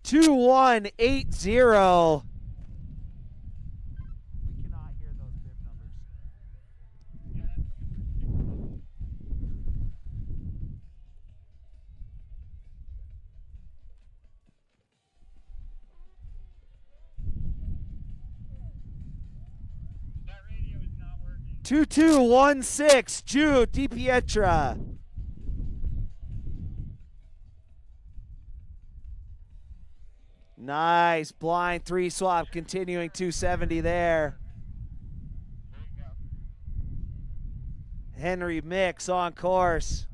2180. We cannot hear those bib numbers. That radio is not working. 2216, Jude DiPietra. Nice blind 3 swap, continuing 270 there. Henry Mix on course.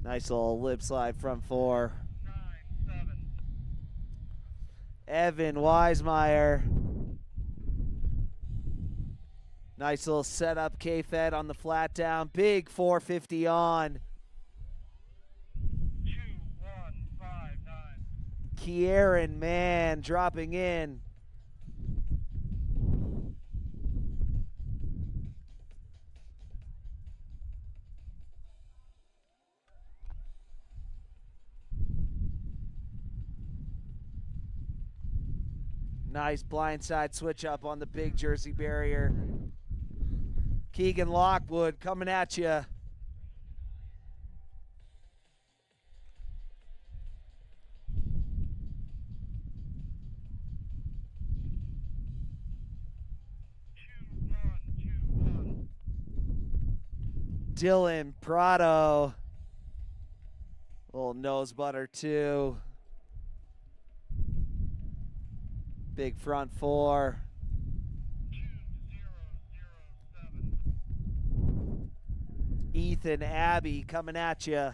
Nice little lip slide front 4. 9-7. Evan Wisemeyer. Nice little setup, K-Fed on the flat down. Big 450 on. 2-1-5-9. Kieran Mann dropping in. Nice blindside switch up on the big Jersey barrier. Keegan Lockwood coming at you. Dylan Prado. Little nose butter too. Big front 4. 2-0-0-7. Ethan Abbey coming at you.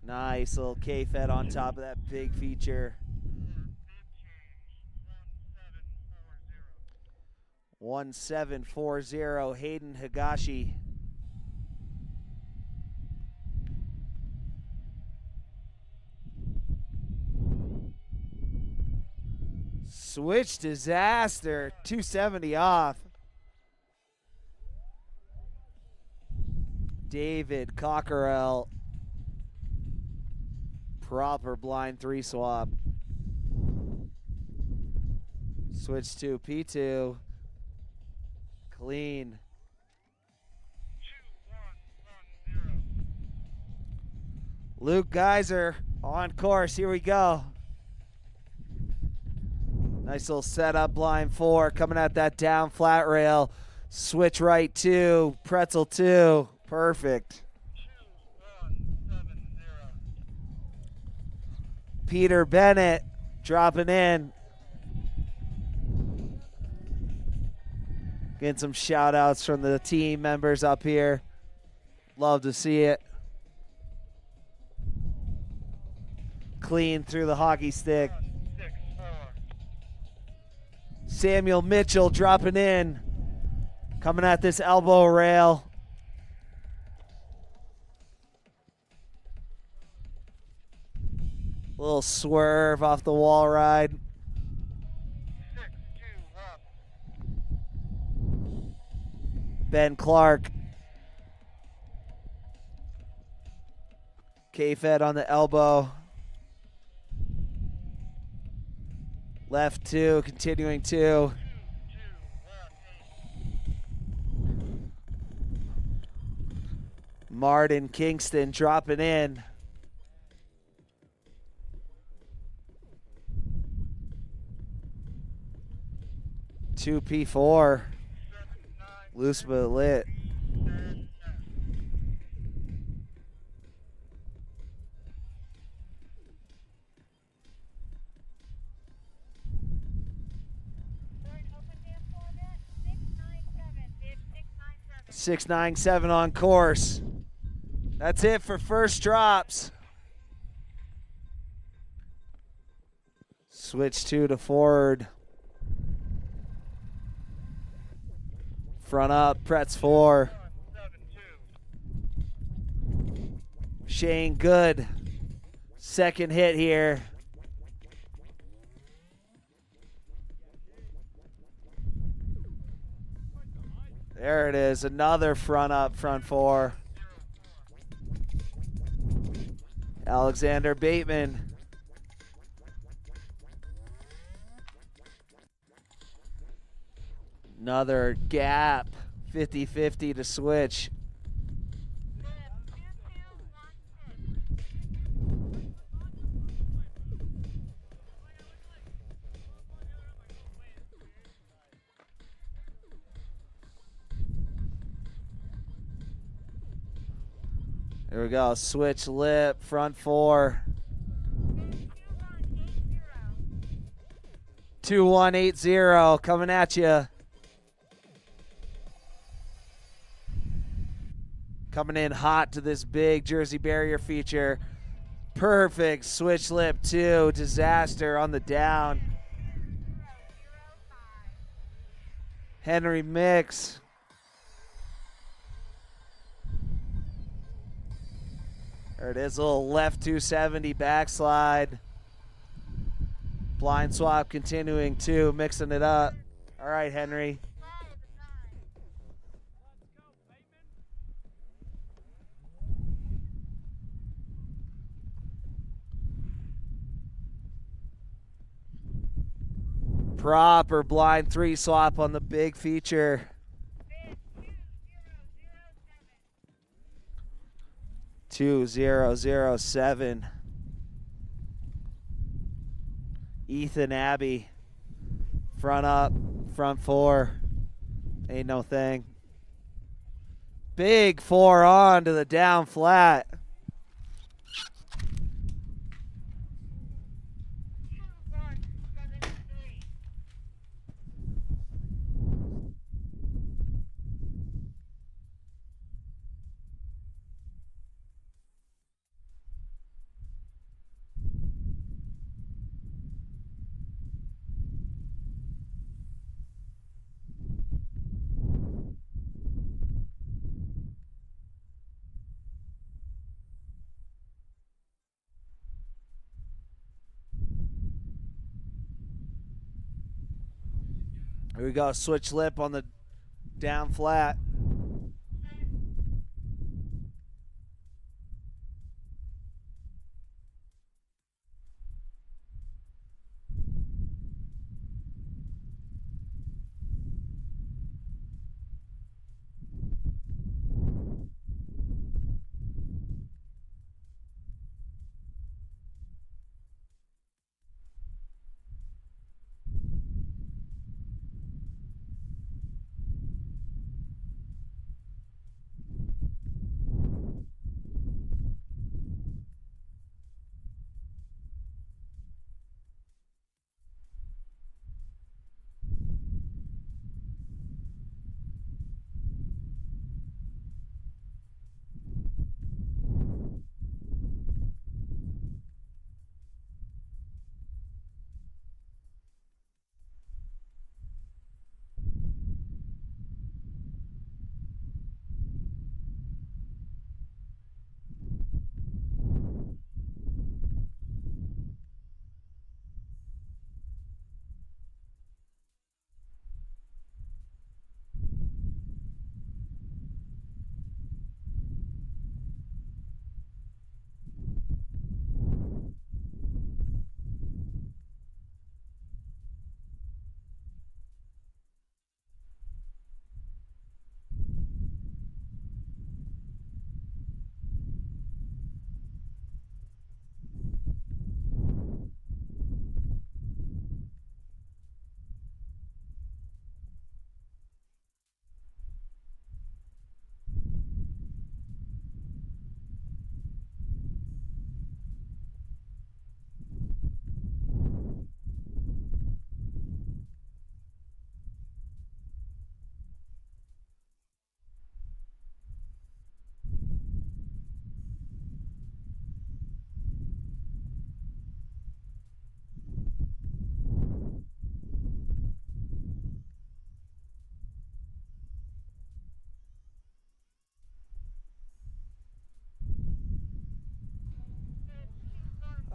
Nice little K-Fed on top of that big feature. 1740 Hayden Higashi. Switch disaster, 270 off. David Cockerell. Proper blind 3 swap. Switch to P2. Clean. 2-1-1-0. Luke Geiser on course. Here we go. Nice little setup, blind 4 coming at that down flat rail. Switch right 2, pretzel 2. Perfect. 2-1-7-0. Peter Bennett dropping in. Getting some shout outs from the team members up here. Love to see it. Clean through the hockey stick. 6-4. Samuel Mitchell dropping in. Coming at this elbow rail. Little swerve off the wall ride. 6-2 up. Ben Clark. K-Fed on the elbow. Left 2, continuing 2. 2-2-1-8. Martin Kingston dropping in. Two P4. 7-9. Loose but lit. 10-10. Open dance format, 697. 697 on course. That's it for first drops. Switch 2 to forward. Front up, Pretz 4. 1-7-2. Shane Good. Second hit here. There it is. Another front up, front four. Alexander Bateman. Another gap. 50-50 to switch. There we go. Switch lip, front four. 2180 coming at you. Coming in hot to this big Jersey barrier feature. Perfect switch lip two. Disaster on the down. Henry Mix. There it is, a little left 270 backslide. Blind swap continuing too, mixing it up. All right, Henry. Proper blind three swap on the big feature. 2007. Ethan Abbey. Front up, front four. Ain't no thing. Big four on to the down flat. Here we go, switch lip on the down flat.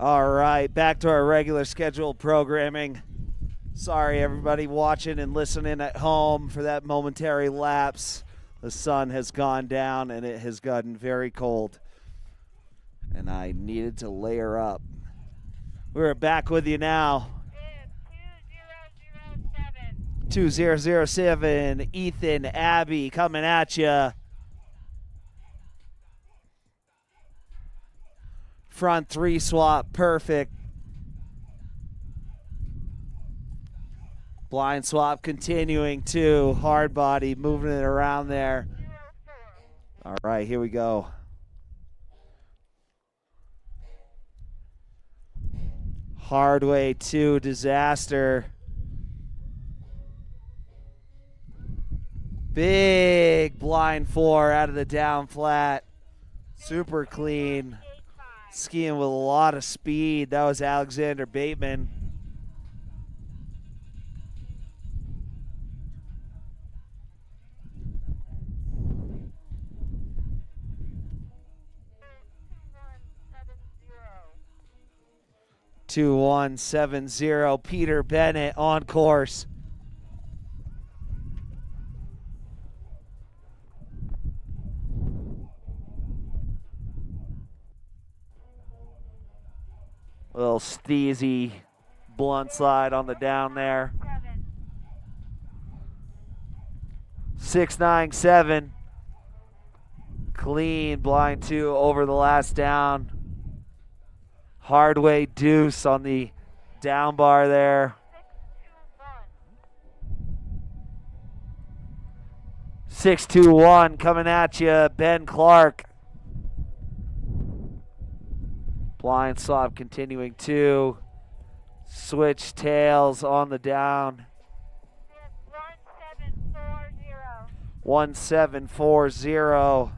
All right, back to our regular scheduled programming. Sorry, everybody watching and listening at home for that momentary lapse. The sun has gone down and it has gotten very cold. And I needed to layer up. We're back with you now. 2007. Ethan, Abby coming at you. Front three swap, perfect. Blind swap continuing too. Hard body, moving it around there. All right, here we go. Hard way to disaster. Big blind four out of the down flat. Super clean. Skiing with a lot of speed. That was Alexander Bateman. Two 170. Peter Bennett on course. Little steezy blunt slide on the down there. 697. Clean blind two over the last down. Hard way deuce on the down bar there. 621 coming at you, Ben Clark. Blind swap continuing two. Switch tails on the down. 1740.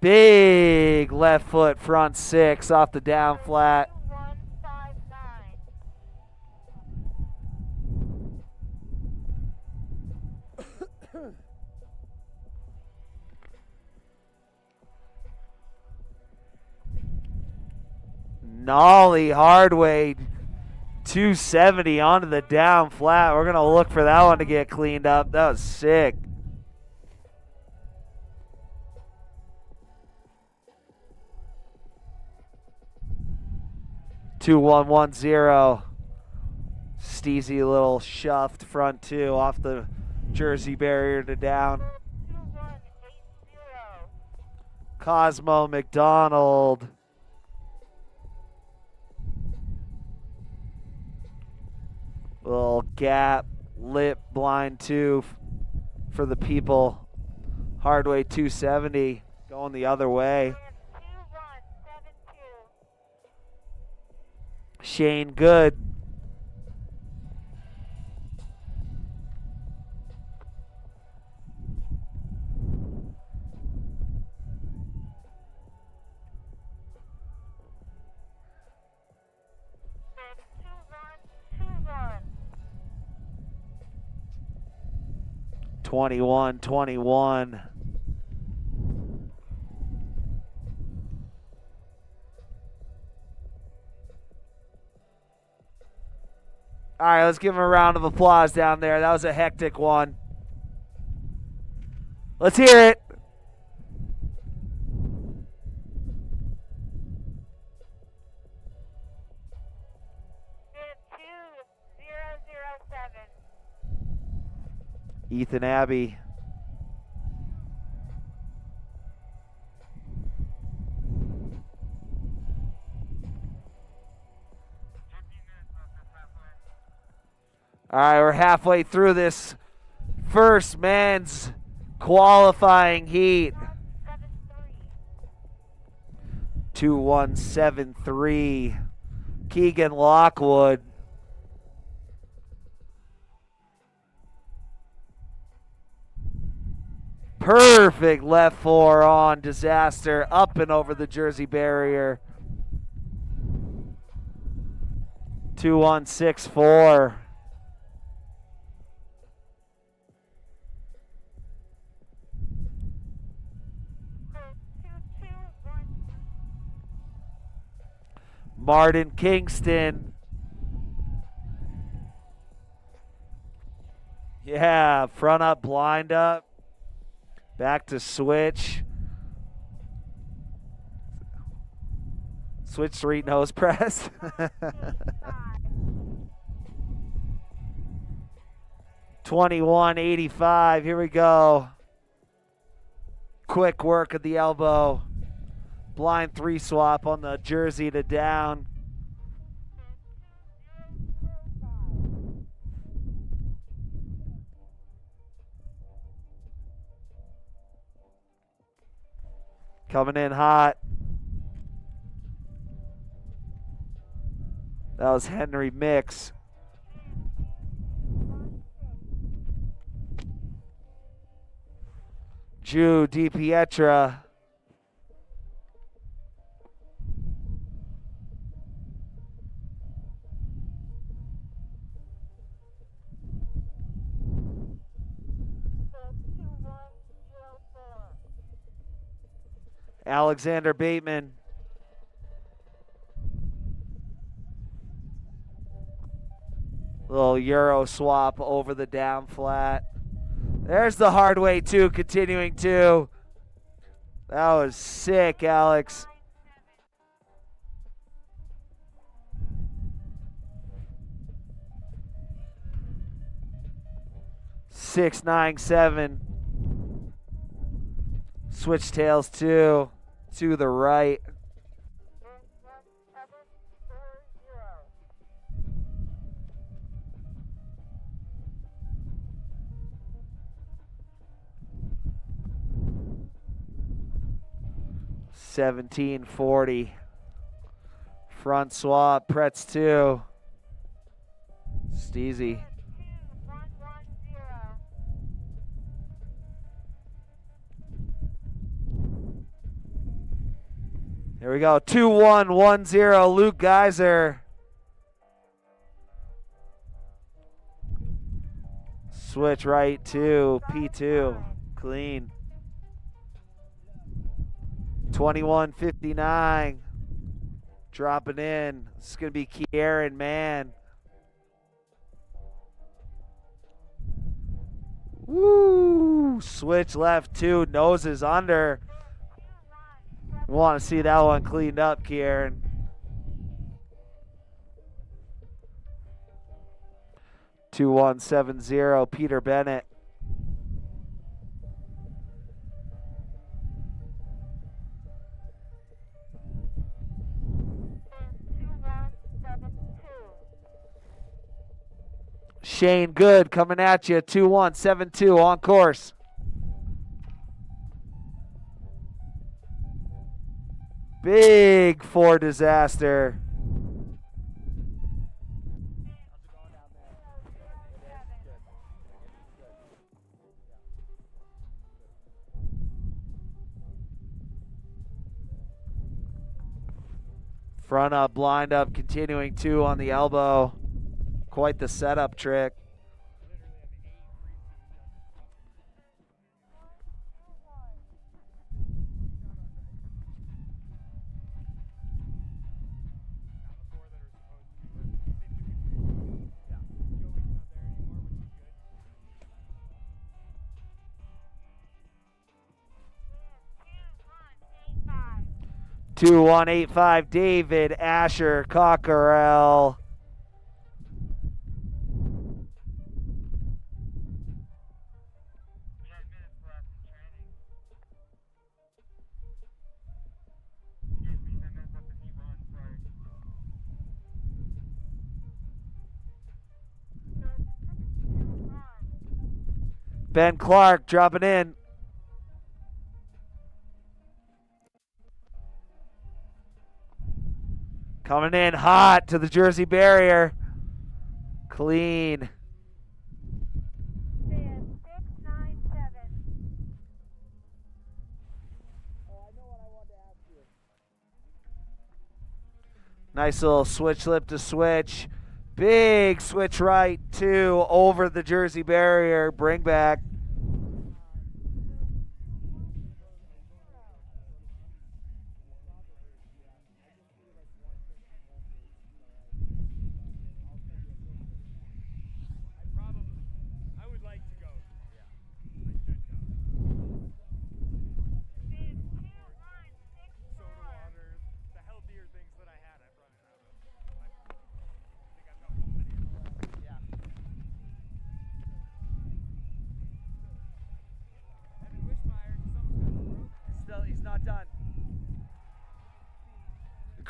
Big left foot front six off the down flat. Nollie hardway 270 onto the down flat. We're going to look for that one to get cleaned up. That was sick. Two 110. Steezy little shuffed front two off the Jersey barrier to down. Cosmo McDonald. Little gap, lip, blind two for the people. Hardway 270 going the other way. Shane Good. Twenty-one. All right, let's give him a round of applause down there. That was a hectic one. Let's hear it. Ethan Abbey. All right, we're halfway through this first men's qualifying heat. 2173. Keegan Lockwood. Perfect left four on disaster, up and over the Jersey barrier. 2164. Martin Kingston. Yeah, front up, blind up. Back to switch. Switch street nose press. 21.85. Here we go. Quick work at the elbow. Blind 3 swap on the jersey to down. Coming in hot. That was Henry Mix. Drew DiPietra. Alexander Bateman. Little Euro swap over the down flat. There's the hard way two, continuing two. That was sick, Alex. Six, 9-7. Switch tails two to the right. $17.40. Front swap, Pretz 2. Steezy. Here we go. 2-1-1-0. Luke Geiser. Switch right to P2. Clean. 21.59. Dropping in. This is going to be Kieran Mann. Woo! Switch left 2. Noses under. We want to see that one cleaned up, Kieran. $2-1-7-0. Peter Bennett. Shane Good coming at you. 2-1-7-2 on course. Big 4 disaster. Front up, blind up, continuing 2 on the elbow. Quite the setup trick. Two 1-8-5 David Asher Cockerell. Ben Clark dropping in. Coming in hot to the jersey barrier. Clean. Nice little switch lip to switch. Big switch right 2 over the jersey barrier. Bring back.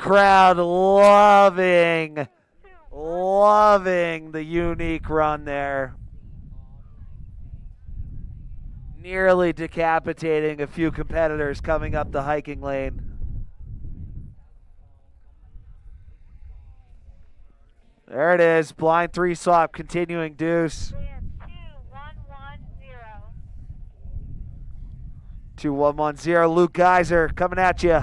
crowd loving the unique run there. Nearly decapitating a few competitors coming up the hiking lane. There it is, blind 3 swap, continuing deuce. 2-1-1-0, Luke Geiser coming at you.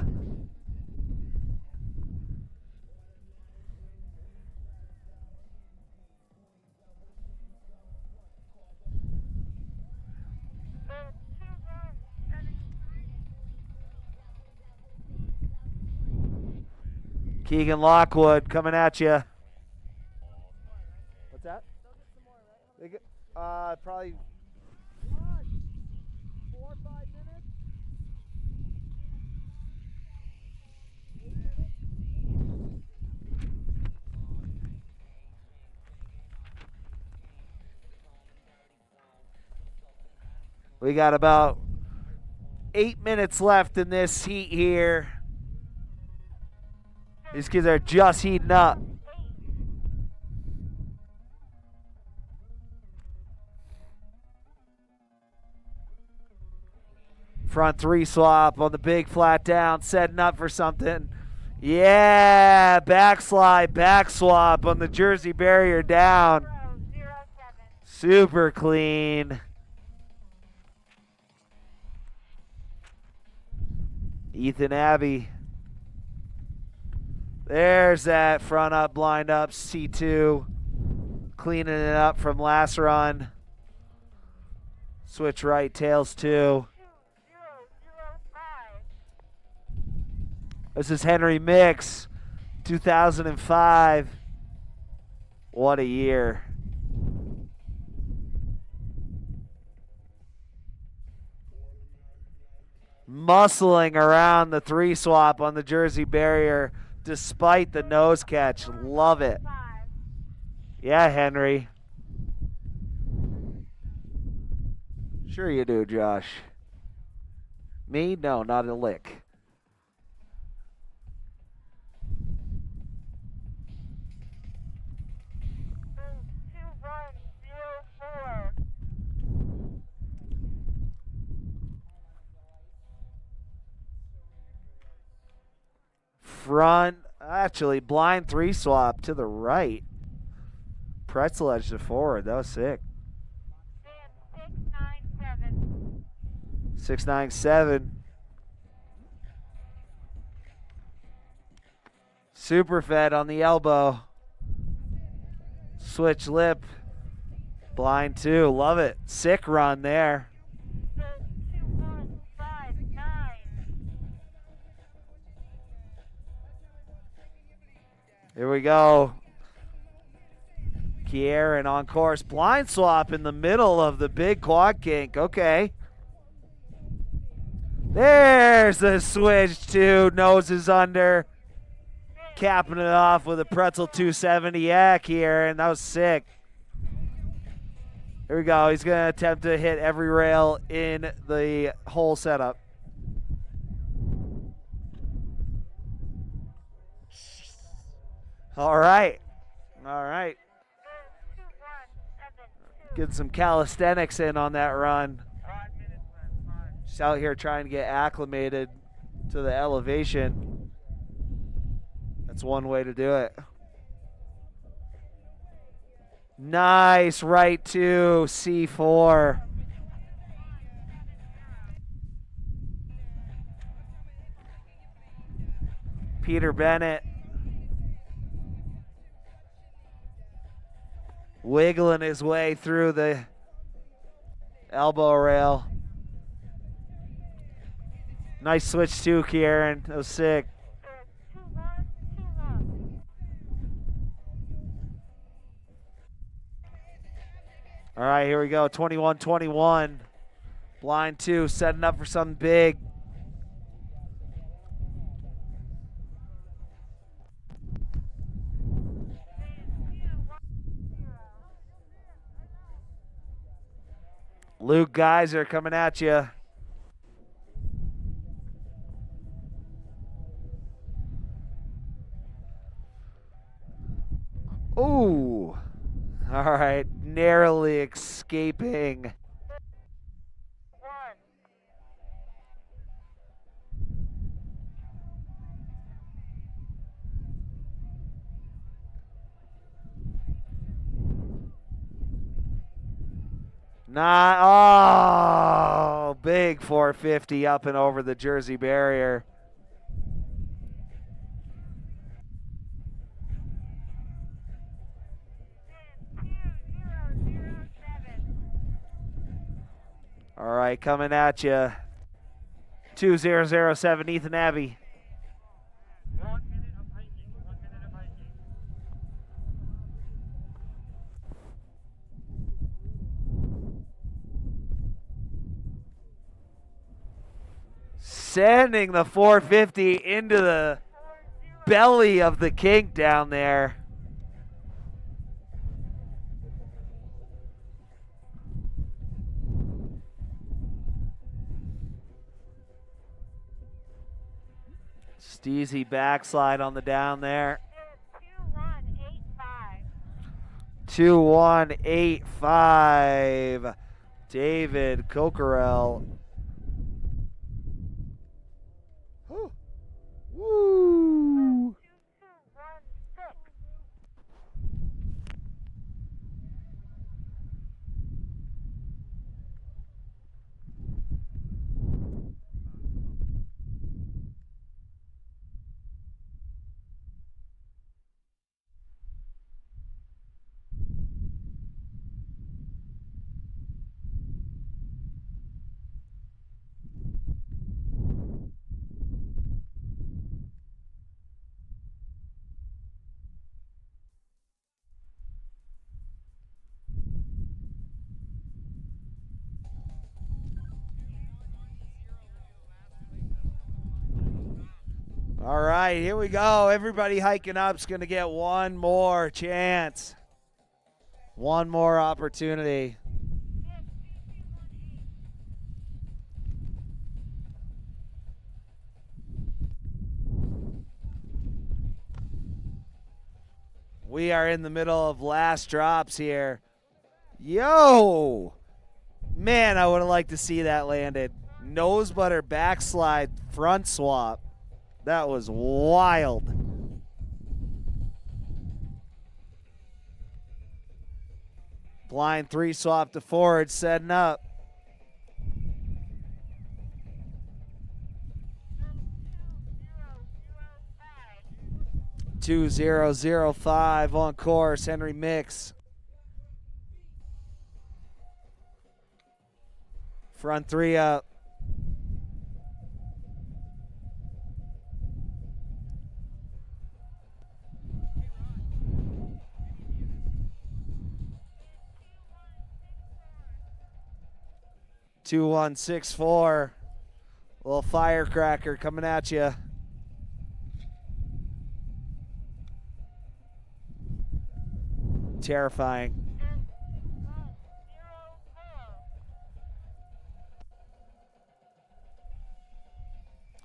Keegan Lockwood coming at you. What's that? Probably 4 or 5 minutes. We got about 8 minutes left in this heat here. These kids are just heating up. Front 3 swap on the big flat down, setting up for something. Yeah, backslide, back swap on the Jersey barrier down. Super clean. Ethan Abbey. There's that front up, blind up, C2. Cleaning it up from last run. Switch right, tails 2. This is Henry Mix, 2005. What a year. Muscling around the 3 swap on the Jersey barrier despite the nose catch. Love it. Yeah, Henry. Sure you do, Josh. Me? No, not a lick. Front, actually, blind 3 swap to the right. Pretzel edge to forward. That was sick. 697. Super fed on the elbow. Switch lip. Blind 2. Love it. Sick run there. Here we go. Kieran on course. Blind swap in the middle of the big quad kink. Okay. There's the switch to noses under. Capping it off with a pretzel 270. Yeah, Kieran. That was sick. Here we go. He's going to attempt to hit every rail in the whole setup. All right. All right. Getting some calisthenics in on that run. Just out here trying to get acclimated to the elevation. That's one way to do it. Nice right to C4. Peter Bennett. Wiggling his way through the elbow rail. Nice switch too, Kieran. That was sick. All right, here we go. 21-21. Blind 2, setting up for something big. Luke Geiser coming at you. Ooh. All right. Narrowly escaping. 1. Not. Oh, big 450 up and over the Jersey barrier. All right, coming at you. 2007, Ethan Abbey. 1 minute of hiking. 1 minute of hiking. Sending the 450 into the belly of the kink down there. Steezy backslide on the down there. 2185. David Coquerel. Woo. 2216. All right, here we go. Everybody hiking up is going to get one more chance. One more opportunity. We are in the middle of last drops here. Yo! Man, I would have liked to see that landed. Nose butter backslide front swap. That was wild. Blind 3 swap to forward, setting up. 2005 on course, Henry Mix. Front 3 up. Two 164. Little firecracker coming at you. Terrifying.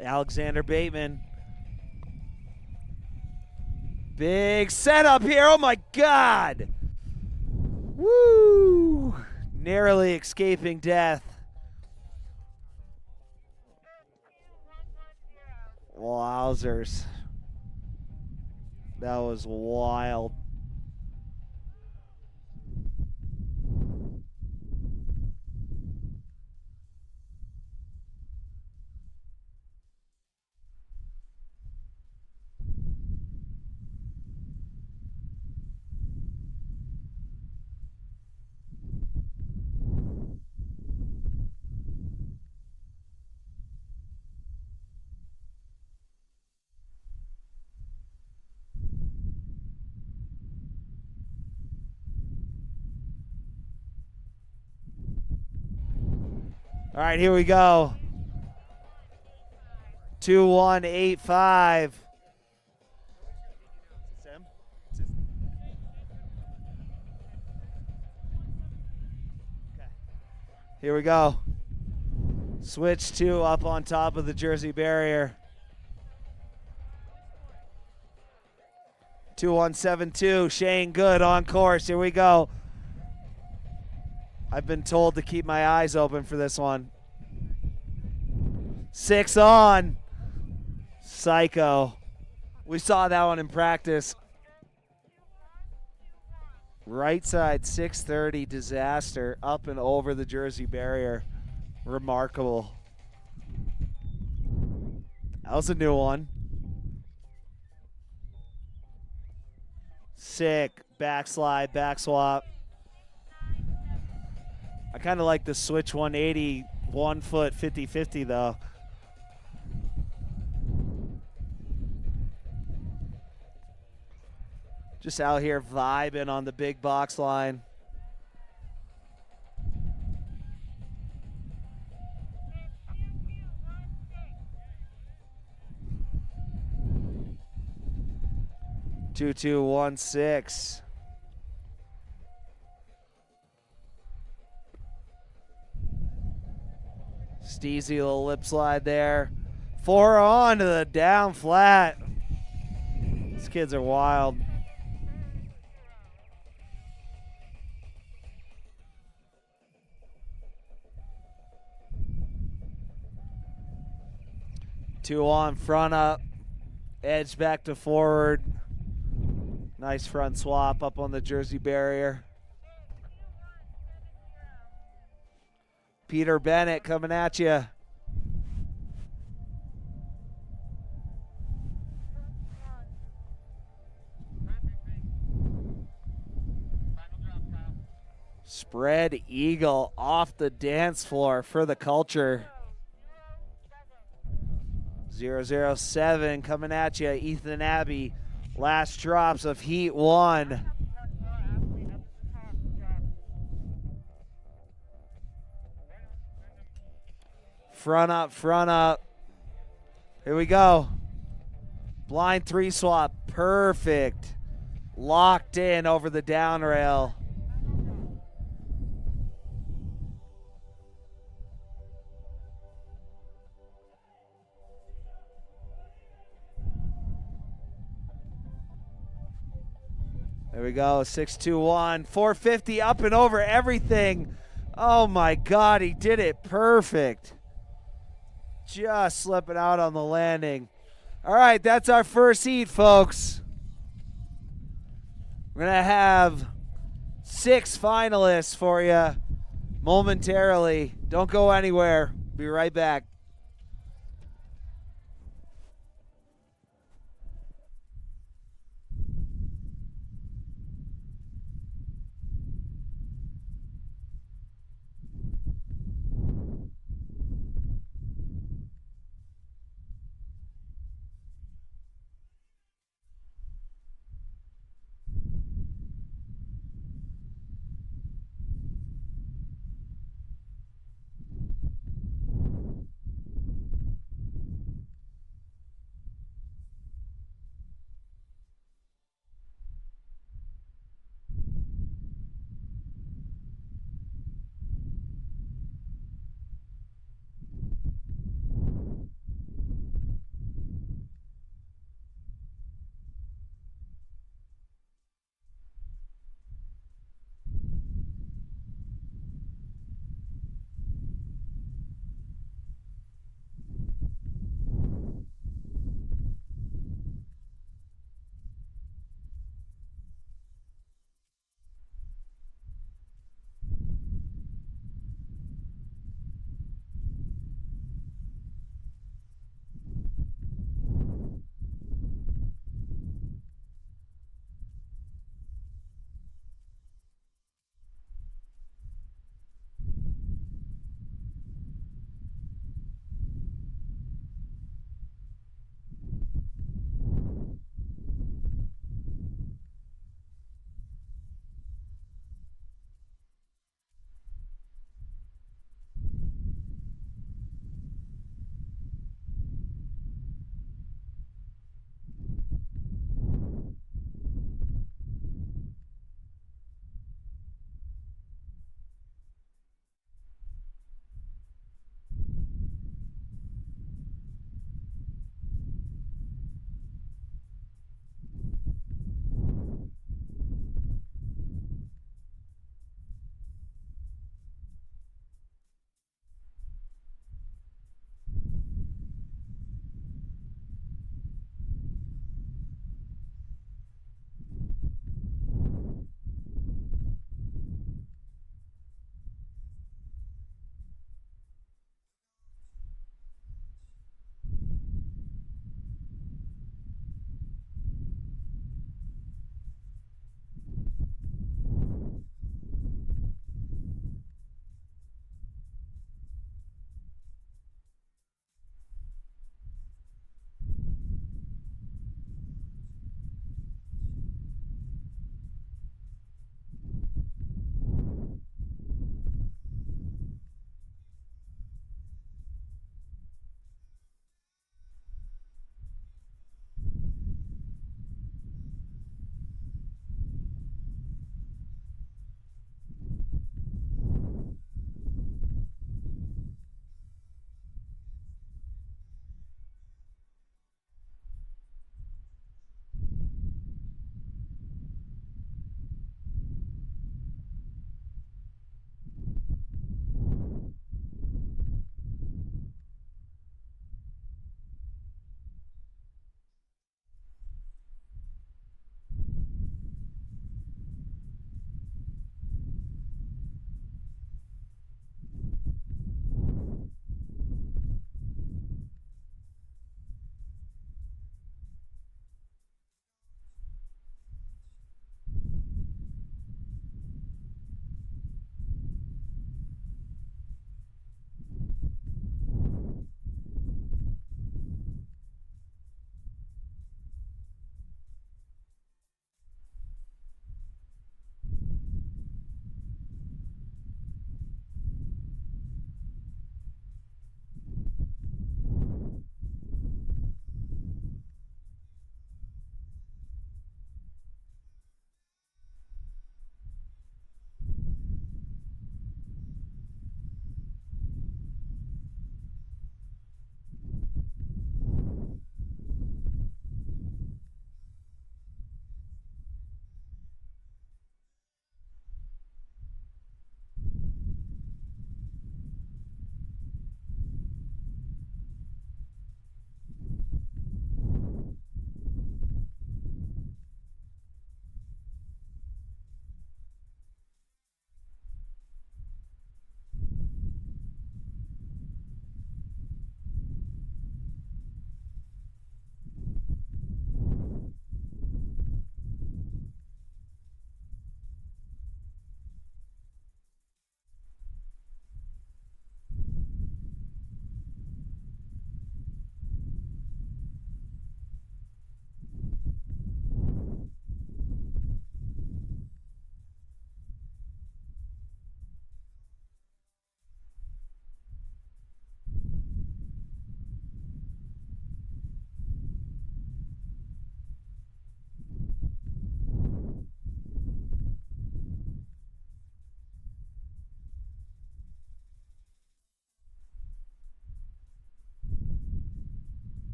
Alexander Bateman. Big setup here. Oh my God. Woo. Narrowly escaping death. Wowzers. That was wild. All right, here we go. 2185. Here we go. Switch 2 up on top of the Jersey barrier. 2172. Shane Good on course. Here we go. I've been told to keep my eyes open for this one. 6 on. Psycho. We saw that one in practice. Right side 630 disaster up and over the Jersey barrier. Remarkable. That was a new one. Sick. Backslide, back swap. I kind of like the switch 180, 1 foot 50-50 though. Just out here vibing on the big box line. Two, 2, 1, 6. Steezy little lip slide there. 4 on to the down flat. These kids are wild. Two on, front up, edge back to forward. Nice front swap up on the Jersey barrier. Peter Bennett coming at you. Spread eagle off the dance floor for the culture. 007 coming at you, Ethan Abbey. Last drops of Heat 1. Front up, front up. Here we go. Blind 3 swap, perfect. Locked in over the down rail. There we go, 621, 450 up and over everything. Oh my God, he did it perfect. Just slipping out on the landing. All right, that's our first heat, folks. We're gonna have 6 finalists for you momentarily. Don't go anywhere. Be right back.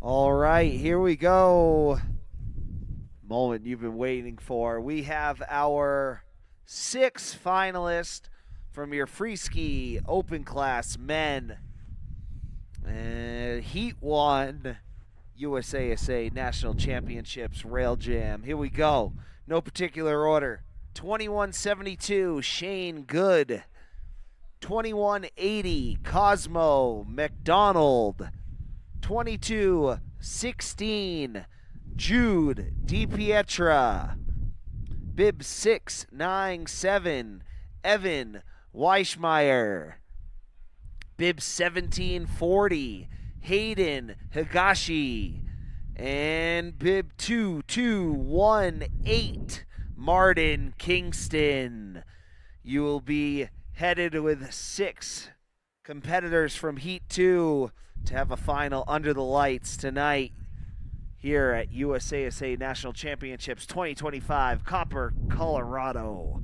All right, here we go. Moment you've been waiting for. We have our 6 finalists from your Freeski Open Class Men. And Heat 1 USASA National Championships Rail Jam. Here we go. No particular order. 2172 Shane Good. 2180 Cosmo McDonald. 2216 Jude DiPietra. Bib 697 Evan Weichmeyer. Bib 1740 Hayden Higashi. And bib 2218 Martin Kingston. You will be headed with 6 competitors from Heat 2 to have a final under the lights tonight here at USASA National Championships 2025, Copper, Colorado.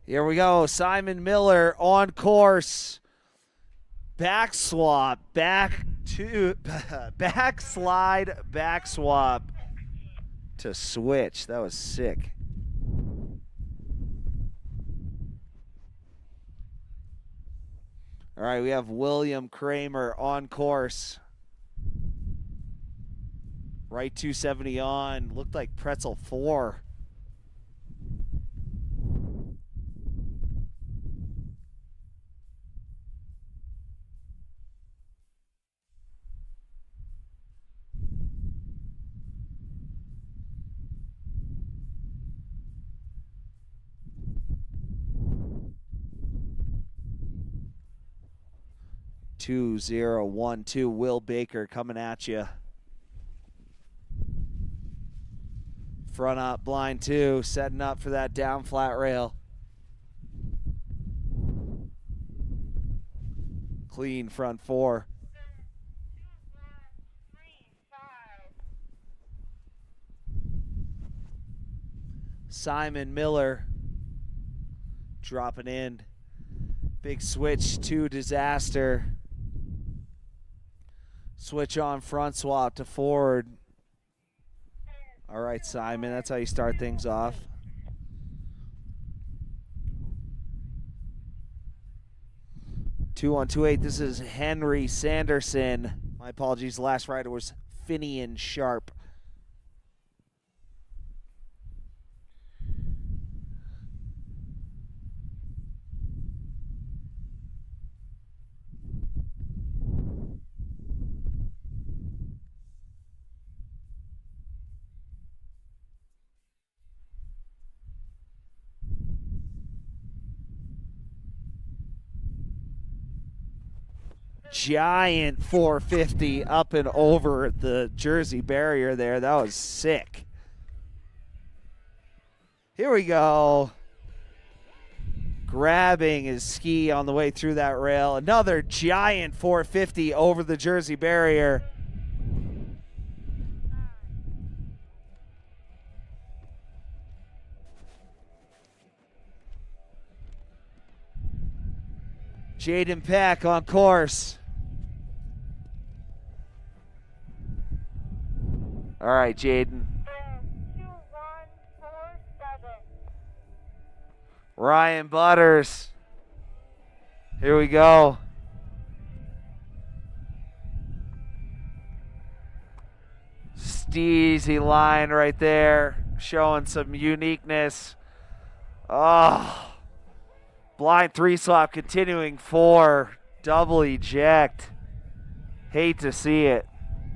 Here we go. Simon Miller on course. Back swap. Back to back slide. Back swap to switch. That was sick. All right, we have William Kramer on course. Right 270 on. Looked like pretzel 4. Two, 0, 1, 2. Will Baker coming at you. Front up, blind 2, setting up for that down flat rail. Clean front 4. Simon Miller dropping in. Big switch to disaster. Switch on front swap to forward. All right, Simon, that's how you start things off. Two on 2-8. This is Henry Sanderson. My apologies. Last rider was Finian Sharp. giant 450 up and over the jersey barrier there. That was sick. Here we go. Grabbing his ski on the way through that rail. Another giant 450 over the jersey barrier. Jaden Peck on course. All right, Jaden. 2147. Ryan Butters. Here we go. Steezy line right there, showing some uniqueness. Oh. Blind 3 swap continuing 4. Double eject. Hate to see it.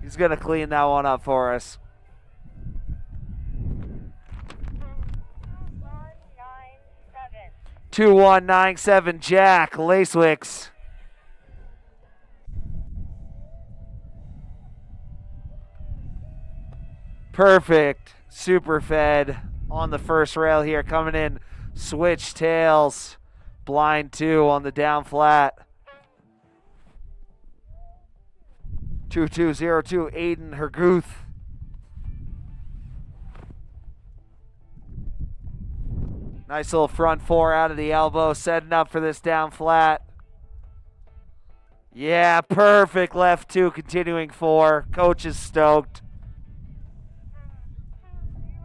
He's going to clean that one up for us. 2197 Jack Lacewicks. Perfect. Super fed on the first rail here. Coming in switch tails. Blind 2 on the down flat. 2202 Aiden Herguth. Nice little front 4 out of the elbow, setting up for this down flat. Yeah, perfect left 2, continuing 4. Coach is stoked.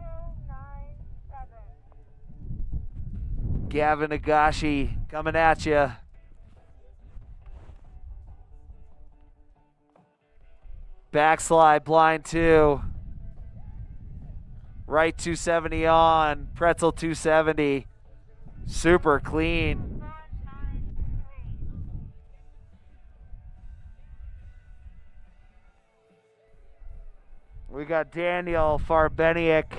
2097. Gavin Nagashi coming at you. Backslide, blind 2. Right 270 on, pretzel 270. Super clean. 193. We got Daniel Farbeniak.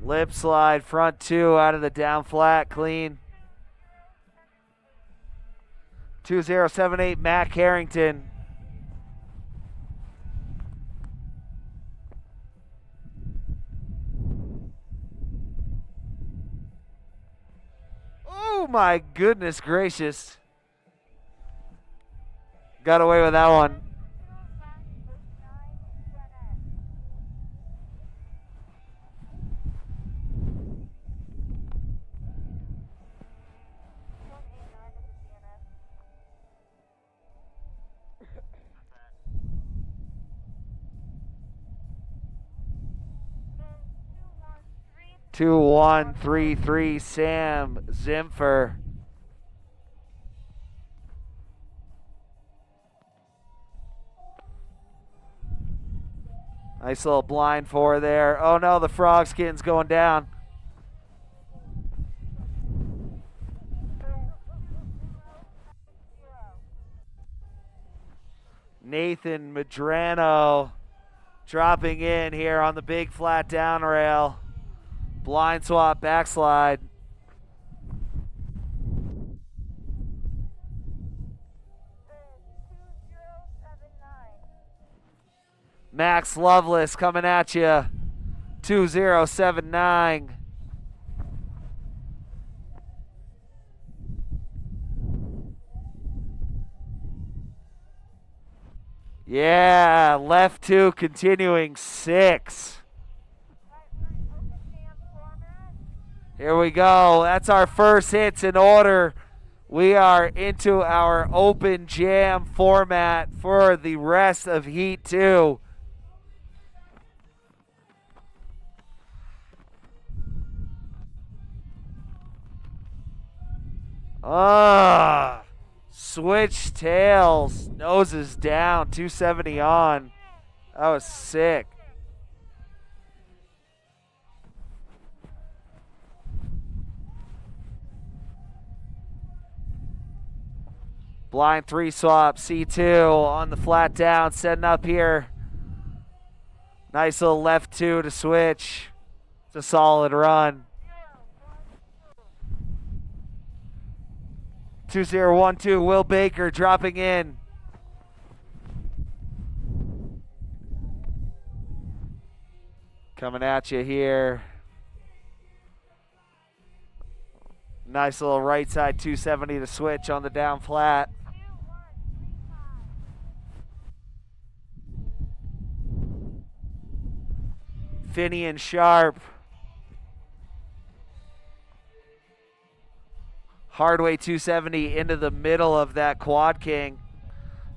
Lip slide, front 2 out of the down flat, clean. 2078 Mac Harrington. Oh my goodness gracious. Got away with that one. 2133 Sam Zimfer. Nice little blind 4 there. Oh no, the frog skin's going down. Nathan Madrano dropping in here on the big flat down rail. Blind swap, backslide. Max Lovelace coming at you. 2079. Yeah, left 2 continuing 6. Here we go. That's our first hits in order. We are into our open jam format for the rest of Heat 2. Switch tails, noses down, 270 on. That was sick. Blind 3 swap, C2 on the flat down, setting up here. Nice little left 2 to switch. It's a solid run. 0 2012, Will Baker dropping in. Coming at you here. Nice little right side 270 to switch on the down flat. Finney and Sharp. Hardway 270 into the middle of that quad king.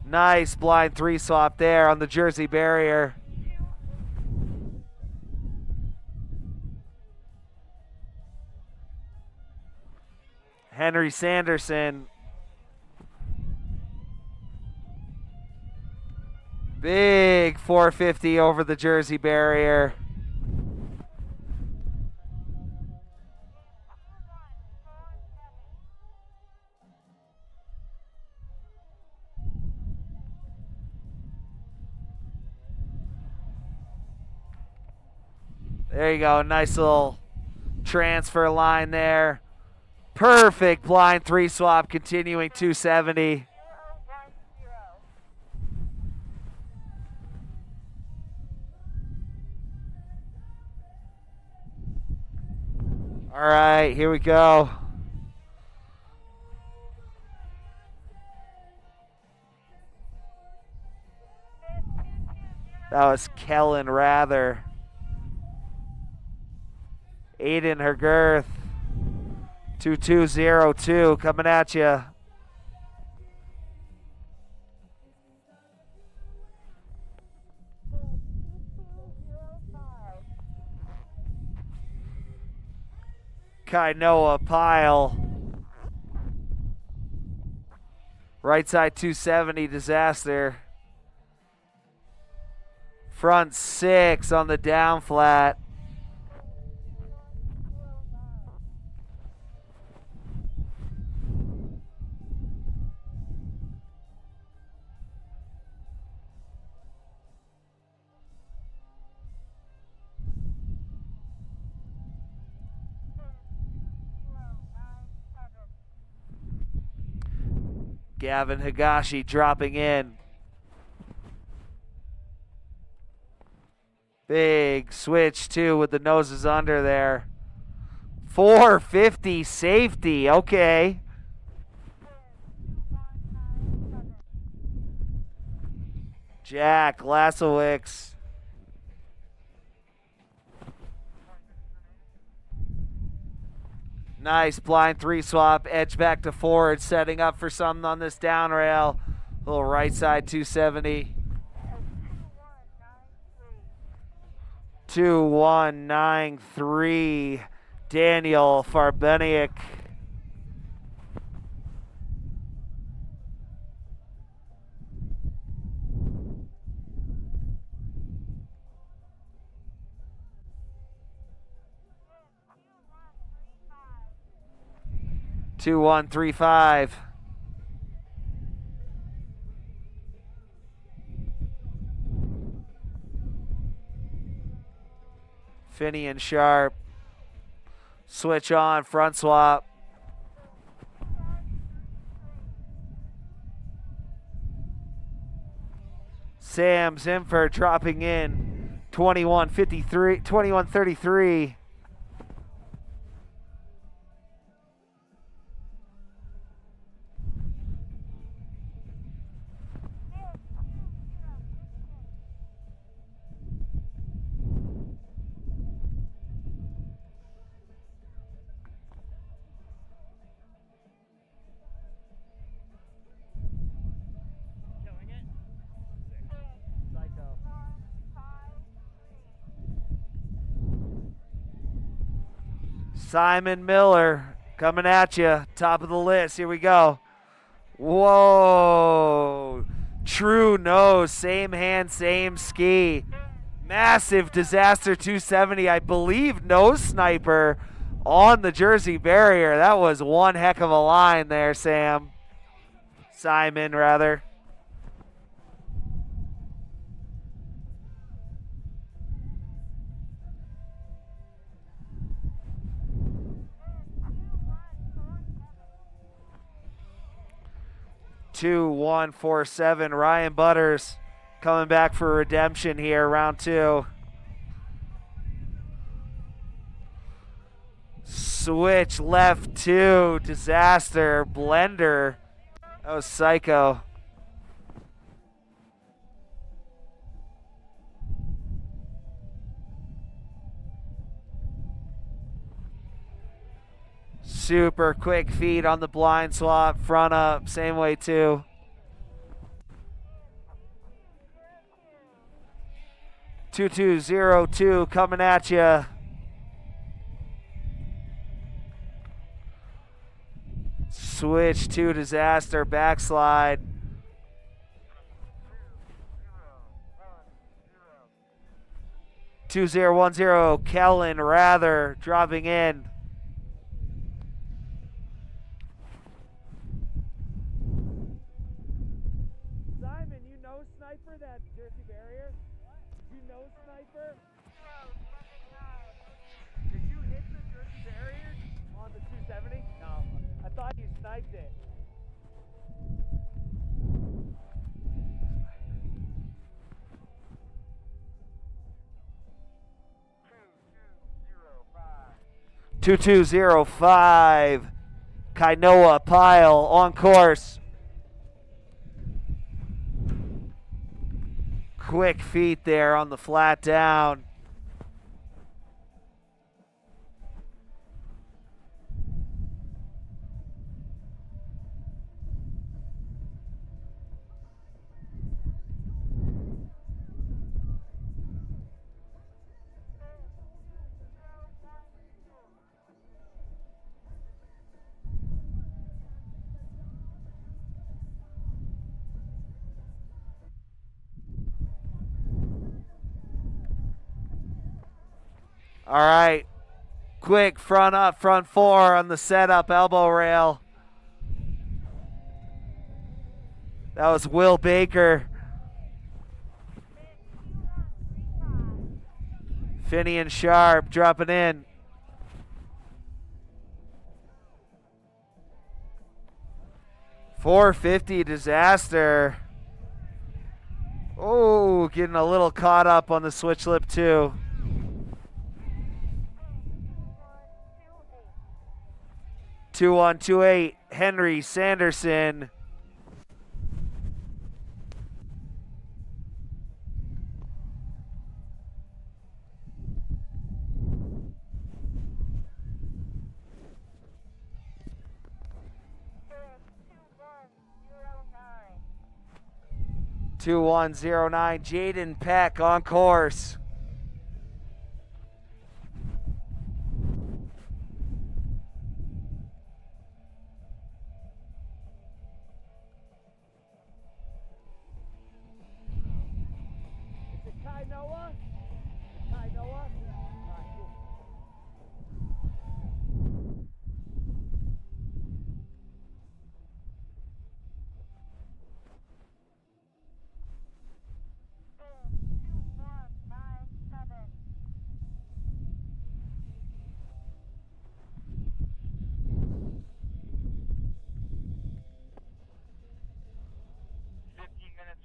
Nice blind 3 swap there on the Jersey barrier. Henry Sanderson. Big 450 over the Jersey barrier. There you go, nice little transfer line there. Perfect blind 3 swap, continuing 270. All right, here we go. That was Kellen Rather. Aiden Hergirth. 2202 coming at you. Kainoa Pile. Right side 270 Disaster. Front 6 on the down flat. Gavin Higashi dropping in. Big switch too with the noses under there. 450 safety, okay. Jack Lasowicz. Nice blind 3 swap, edge back to forward, setting up for something on this down rail. Little right side 270. 2193, Daniel Farbeniak. Two, 135. Finney and Sharp. Switch on, front swap. Sam Zimfer dropping in. 2153, 2133. Simon Miller coming at you, top of the list. Here we go. Whoa. True nose, same hand, same ski. Massive Disaster 270, I believe nose sniper on the Jersey barrier. That was one heck of a line there, Sam. Simon, rather. 2-1-4-7. Ryan Butters coming back for redemption here, round 2. Switch left 2, disaster, blender. That was psycho. Super quick feed on the blind swap, front up, same way too. Two, 2-0-2 coming at you. Switch to disaster, backslide. 2-0-1-0, Kellen Rather dropping in. Simon, you know Sniper, that Jersey barrier? You know Sniper? Did you hit the Jersey barrier on the 270? No. I thought you sniped it. Two, 2-0-5. Kainoa Pile on course. Quick feet there on the flat down. All right, quick front up, front 4 on the setup elbow rail. That was Will Baker. Finian Sharp dropping in. .450 disaster. Oh, getting a little caught up on the switch lip too. 2-1-2-8, Henry Sanderson. Two 1-0-9, Jaden Peck on course. Kainoa? Kainoa? All right, cool.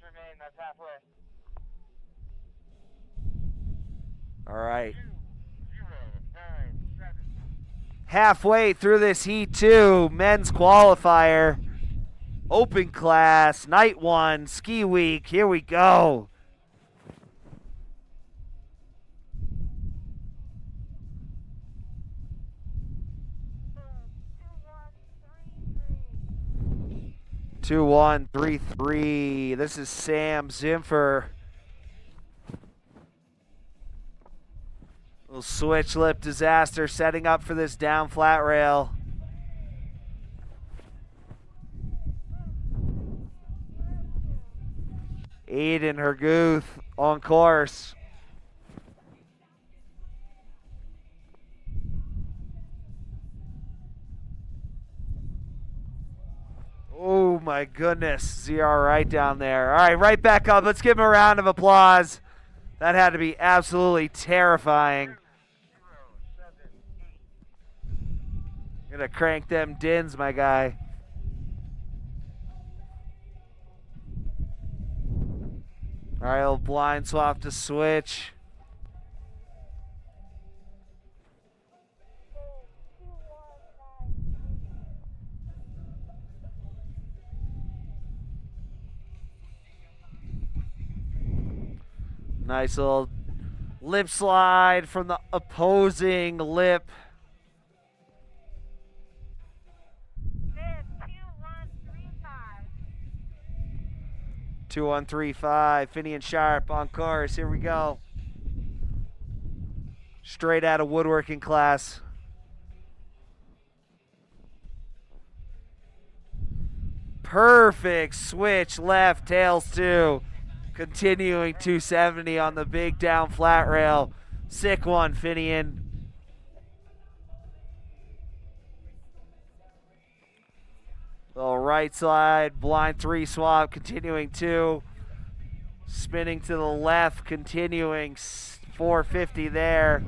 Remain, that's halfway. All right. 2-0-9-7. Halfway through this Heat 2 men's qualifier. Open class, night 1, ski week. Here we go. Two, 1-3-3. This is Sam Zimfer. Little switch lip disaster setting up for this down flat rail. Aiden Herguth on course. Oh my goodness, ZR right down there. All right, right back up. Let's give him a round of applause. That had to be absolutely terrifying. Gonna crank them dins, my guy. All right, little blind swap to switch. Nice little lip slide from the opposing lip. 2135, Finney and Sharp on course. Here we go. Straight out of woodworking class. Perfect switch left, tails 2. Continuing 270 on the big down flat rail. Sick one, Finian. Little right slide, blind 3 swap, continuing 2. Spinning to the left, continuing 450 there.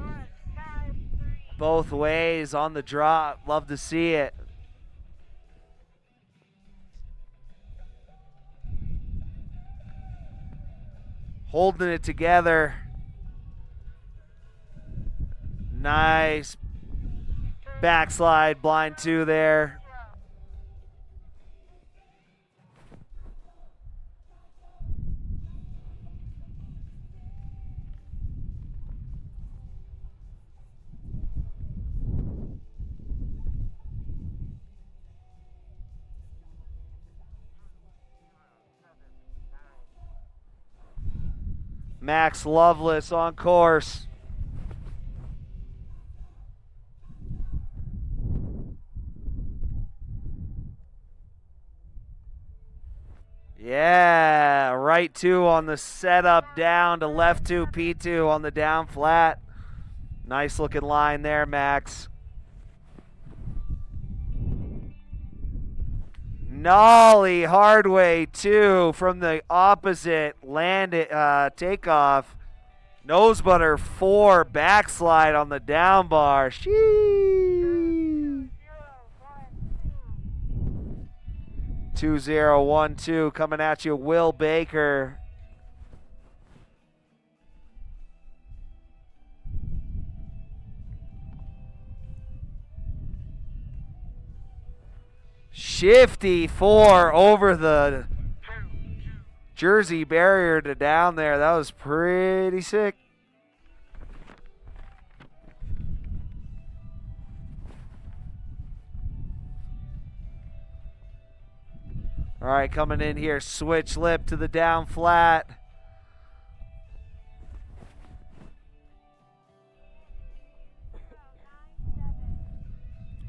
Both ways on the drop. Love to see it. Holding it together. Nice backslide, blind 2 there. Max Loveless on course. Yeah, right 2 on the setup down to left 2, P2 on the down flat. Nice looking line there, Max. Nollie Hardway 2 from the opposite takeoff. Nose butter 4 backslide on the down bar. Sheesh. 2012 coming at you, Will Baker. Shifty 4 over the Jersey barrier to down there. That was pretty sick. All right, coming in here, switch lip to the down flat.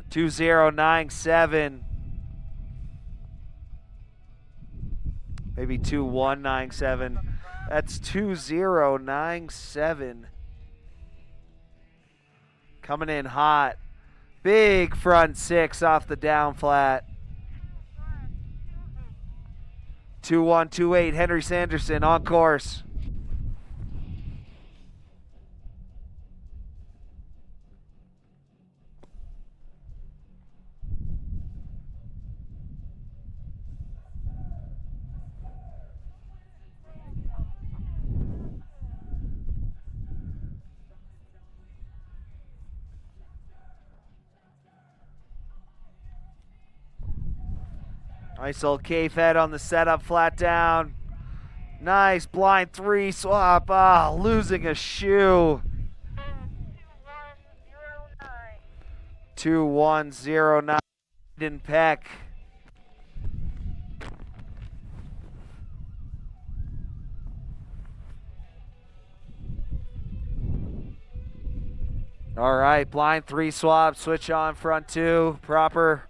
$2097. Maybe 2197. That's 2097. Coming in hot. Big front 6 off the down flat. 2128, Henry Sanderson on course. Nice old K-Fed on the setup, flat down. Nice blind 3 swap. Ah, losing a shoe. 2109. Didn't peck. All right, blind 3 swap, switch on front 2, proper.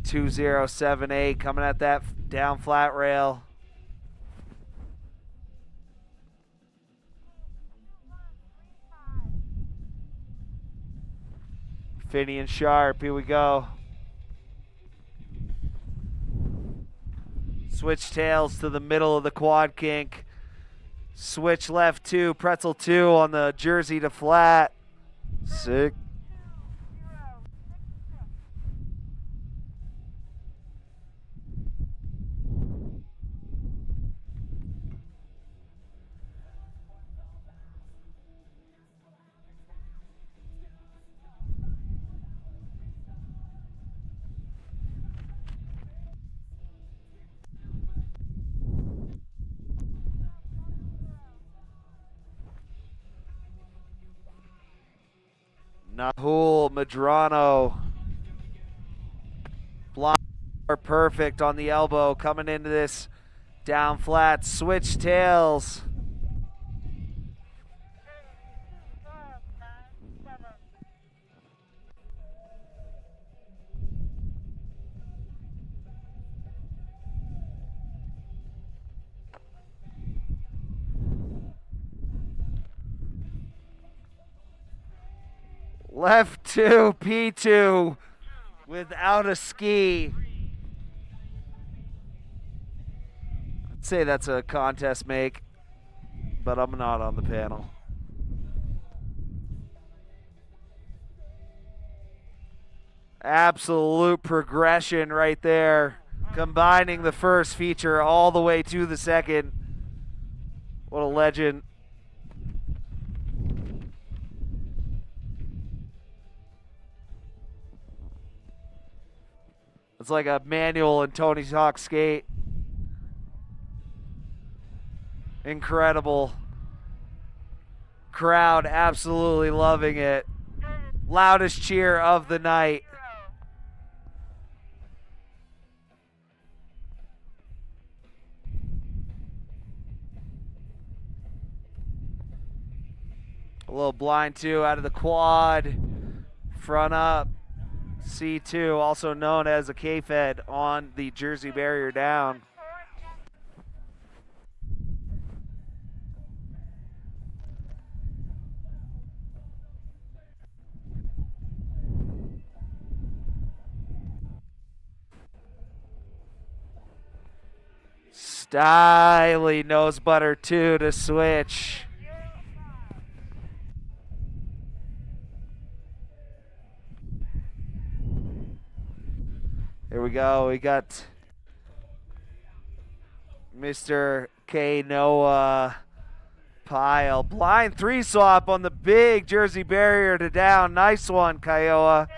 $2078 coming at that down flat rail. Finney and Sharp, here we go. Switch tails to the middle of the quad kink. Switch left 2, pretzel 2 on the Jersey to flat. Sick. Nahul Medrano. Blind perfect on the elbow coming into this down flat. Switch tails. Left 2, P2 without a ski. I'd say that's a contest make, but I'm not on the panel. Absolute progression right there, combining the first feature all the way to the second. What a legend. It's like a manual in Tony Hawk's skate. Incredible. Crowd absolutely loving it. Loudest cheer of the night. A little blind 2 out of the quad. Front up. C2, also known as a K-Fed on the Jersey barrier down. Styly nose butter 2 to switch. Here we go. We got Mr. K Noah Pyle. Blind 3 swap on the big Jersey barrier to down. Nice one, Kiowa.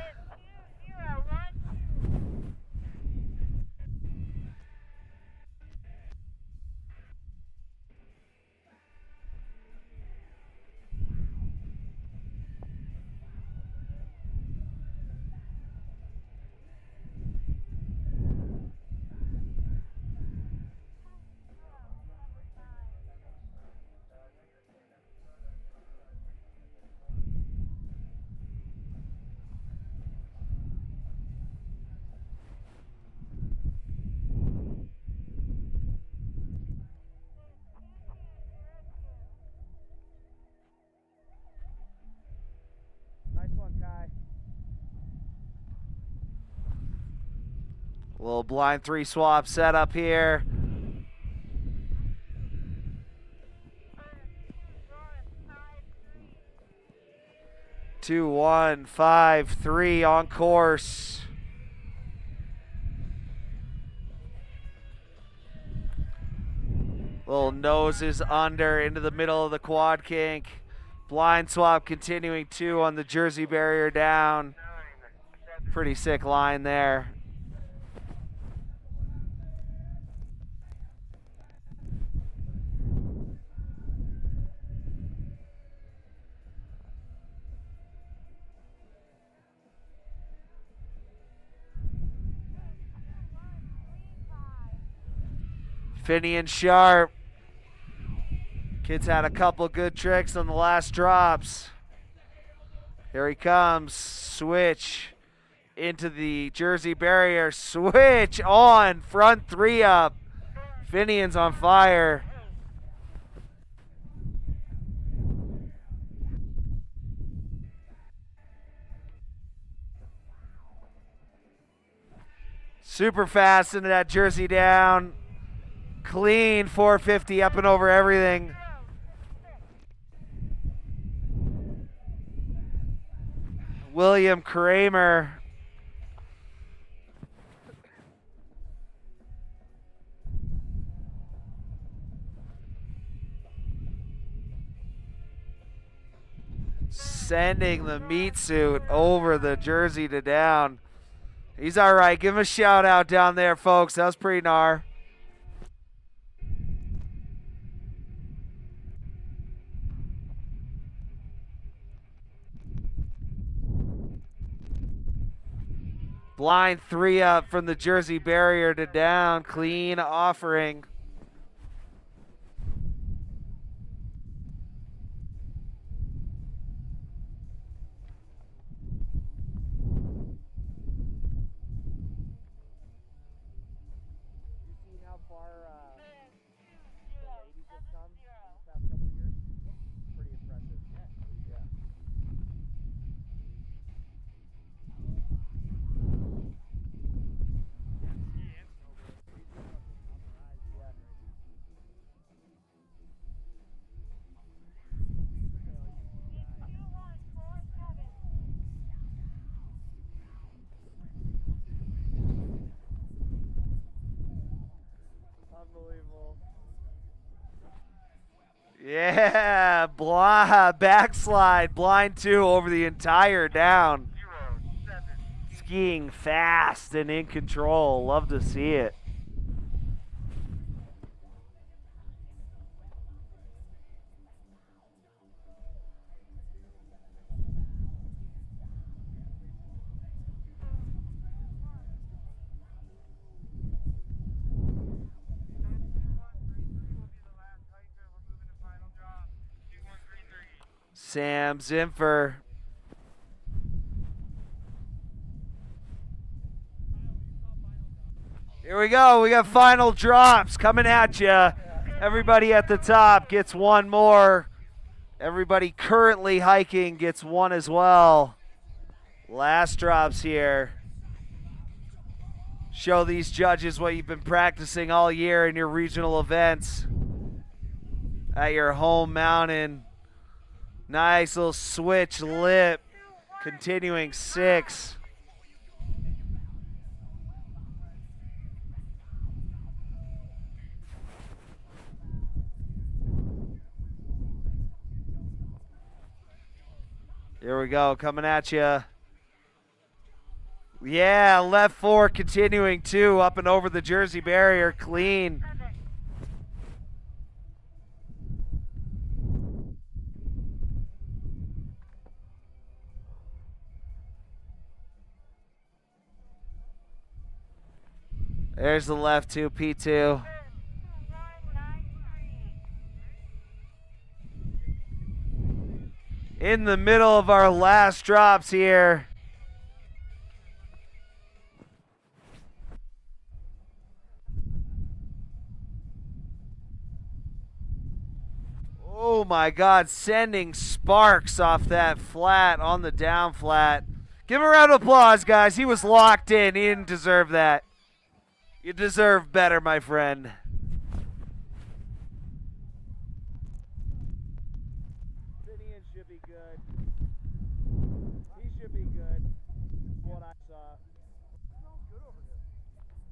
A little blind 3 swap setup here. Two, 1, 5, 3 on course. Little noses under into the middle of the quad kink. Blind swap continuing 2 on the Jersey barrier down. Pretty sick line there. Finney and Sharp. Kids had a couple good tricks on the last drops. Here he comes. Switch into the Jersey barrier. Switch on. Front 3 up. Finian's on fire. Super fast into that Jersey down. Clean 450 up and over everything. William Kramer. Sending the meat suit over the Jersey to down. He's all right. Give him a shout out down there, folks. That was pretty gnar. Blind 3 up from the Jersey barrier to down. Clean offering. You seen how far the ladies have come in the past couple of years? Pretty impressive. Yeah. Unbelievable. Yeah, backslide, blind 2 over the entire down. Skiing fast and in control. Love to see it. Sam Zimfer. Here we go. We got final drops coming at you. Everybody at the top gets one more. Everybody currently hiking gets one as well. Last drops here. Show these judges what you've been practicing all year in your regional events at your home mountain. Nice little switch lip. Continuing 6. Here we go, coming at you. Yeah, left 4 continuing 2 up and over the Jersey barrier, clean. There's the left 2, P2. In the middle of our last drops here. Oh my God, sending sparks off that flat on the down flat. Give him a round of applause, guys. He was locked in. He didn't deserve that. You deserve better, my friend. Finian should be good. He should be good. That's what I saw. It smells good over here.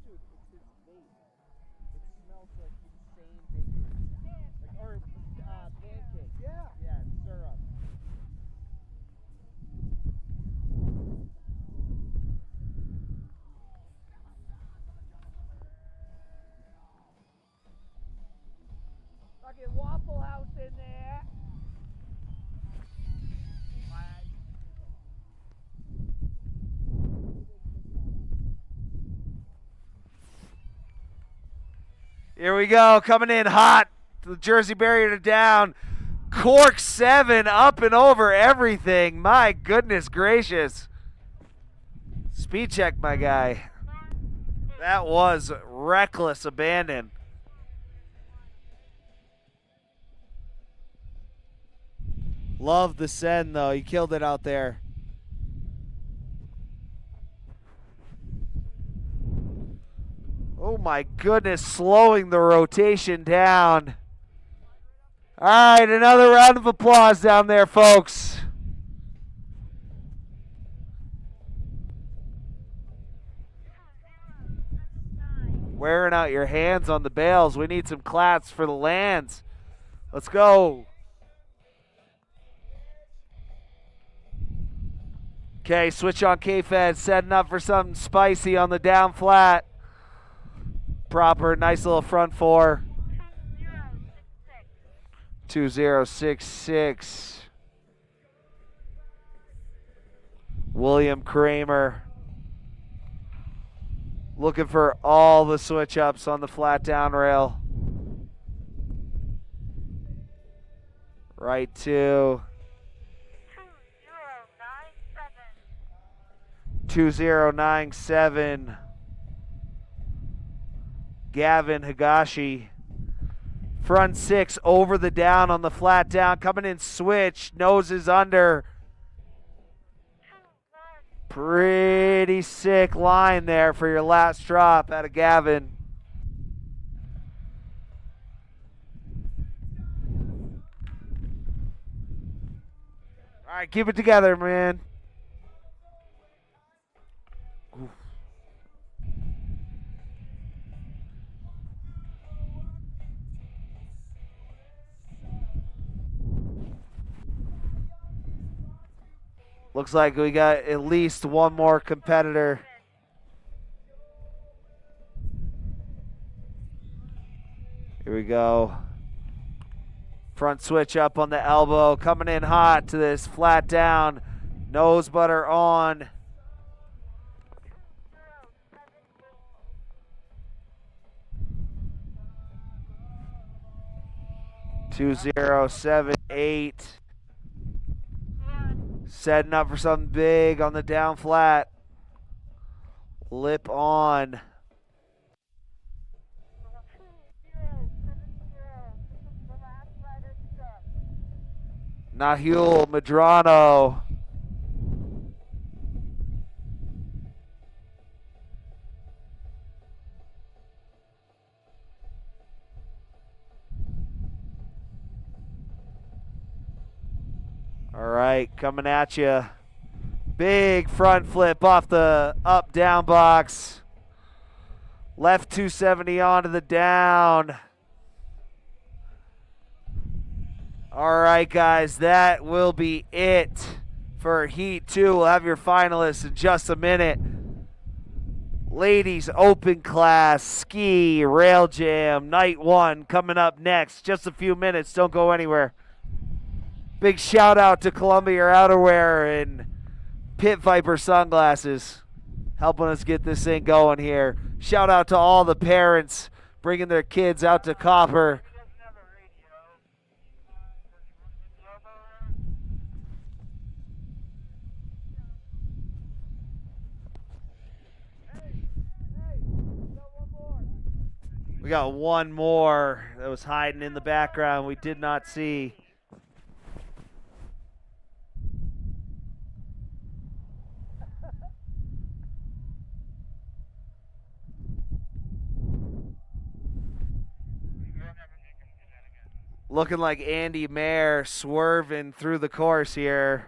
Dude, it's his vape. It smells like insane bakery. Like, or pancake. Yeah. Yeah, and syrup. Fucking Waffle House in there. Here we go, coming in hot. The Jersey barrier to down. Cork 7 up and over everything. My goodness gracious. Speed check, my guy. That was reckless abandon. Love the send, though. He killed it out there. Oh, my goodness. Slowing the rotation down. All right, another round of applause down there, folks. Wearing out your hands on the bales. We need some clats for the lands. Let's go. Okay, switch on K-Fed, setting up for something spicy on the down flat. Proper, nice little front 4. 2066. William Kramer. Looking for all the switch ups on the flat down rail. Right 2. 2097. Gavin Higashi. Front 6 over the down on the flat down. Coming in switch. Noses under. Pretty sick line there for your last drop out of Gavin. All right, keep it together, man. Oof. Looks like we got at least one more competitor. Here we go. Front switch up on the elbow. Coming in hot to this flat down. Nose butter on. Two zero seven eight. Setting up for something big on the down flat. Lip on. Nahul Medrano. All right, coming at you. Big front flip off the up down box. Left 270 onto the down. All right, guys, that will be it for Heat 2. We'll have your finalists in just a minute. Ladies Open Class, Ski, Rail Jam, Night 1 coming up next. Just a few minutes. Don't go anywhere. Big shout out to Columbia Outerwear and Pit Viper Sunglasses helping us get this thing going here. Shout out to all the parents bringing their kids out to Copper. We got one more that was hiding in the background we did not see. Looking like Andy Mayer swerving through the course here.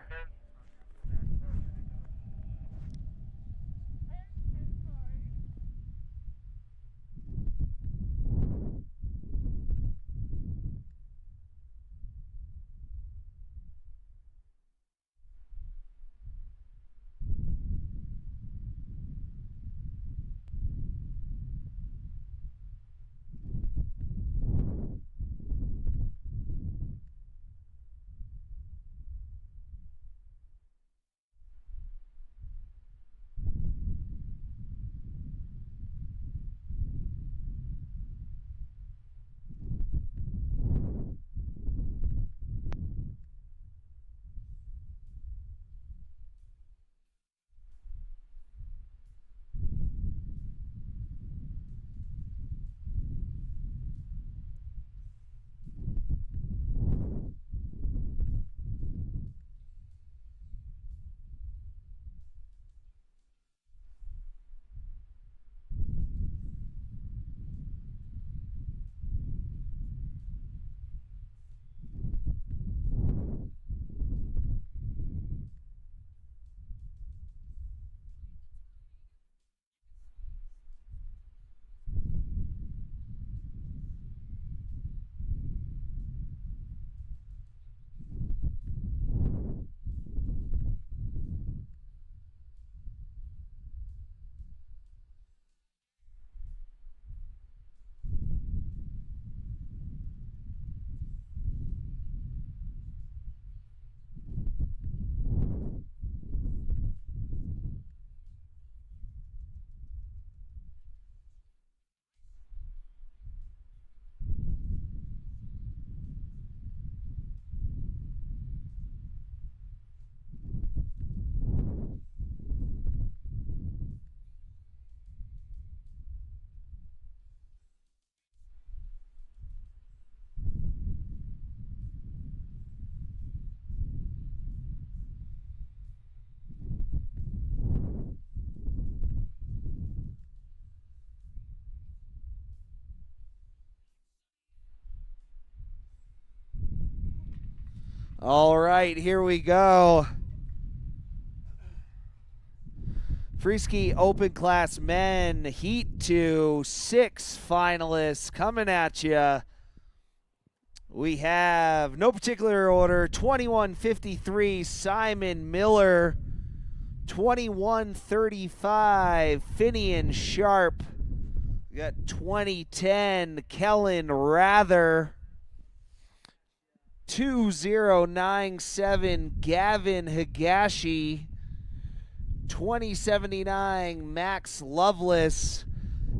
All right, here we go. Freeski Open Class Men Heat 2, 6 finalists coming at you. We have, no particular order, 2153 Simon Miller, 2135 Finian Sharp. We got 2010 Kellen Rather, 2097 Gavin Higashi, 2079 Max Lovelace,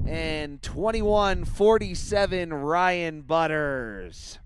and 2147 Ryan Butters.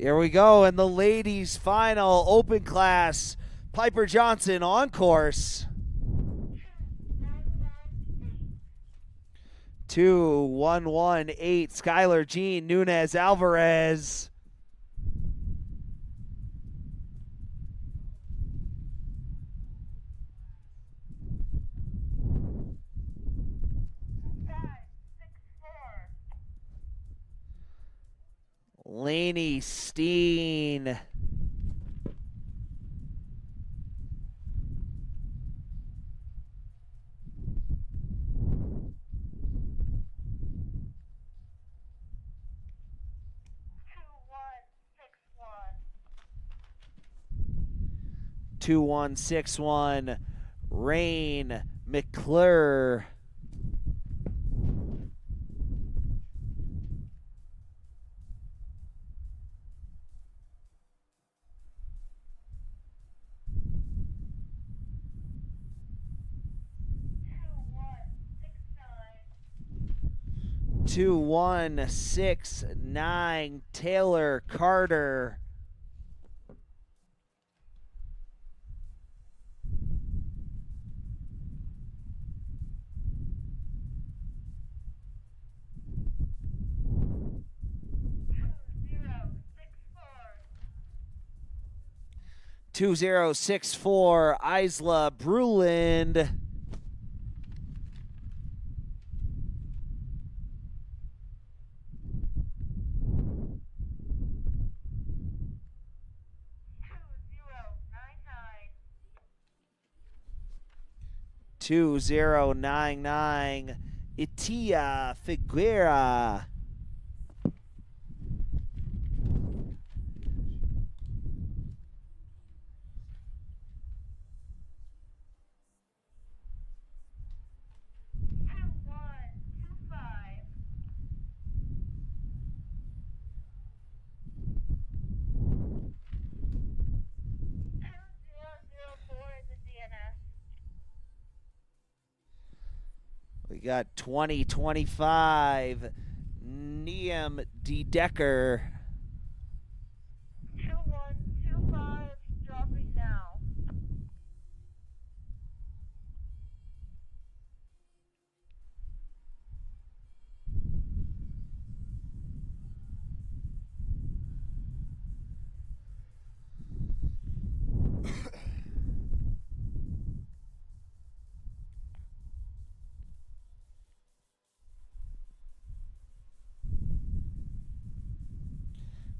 Here we go, and the ladies' final open class. Piper Johnson on course. 2-1-1-8. Skylar Jean Nunez Alvarez. 5-6-4. Laney Steen. 2-1-6-1. Rain McClure. 2-1-6-9. Taylor Carter. 2-0-6-4. Isla Bruland. 2099, Itia Figuera. We got 2025, Neem D. Decker. 2125 dropping now.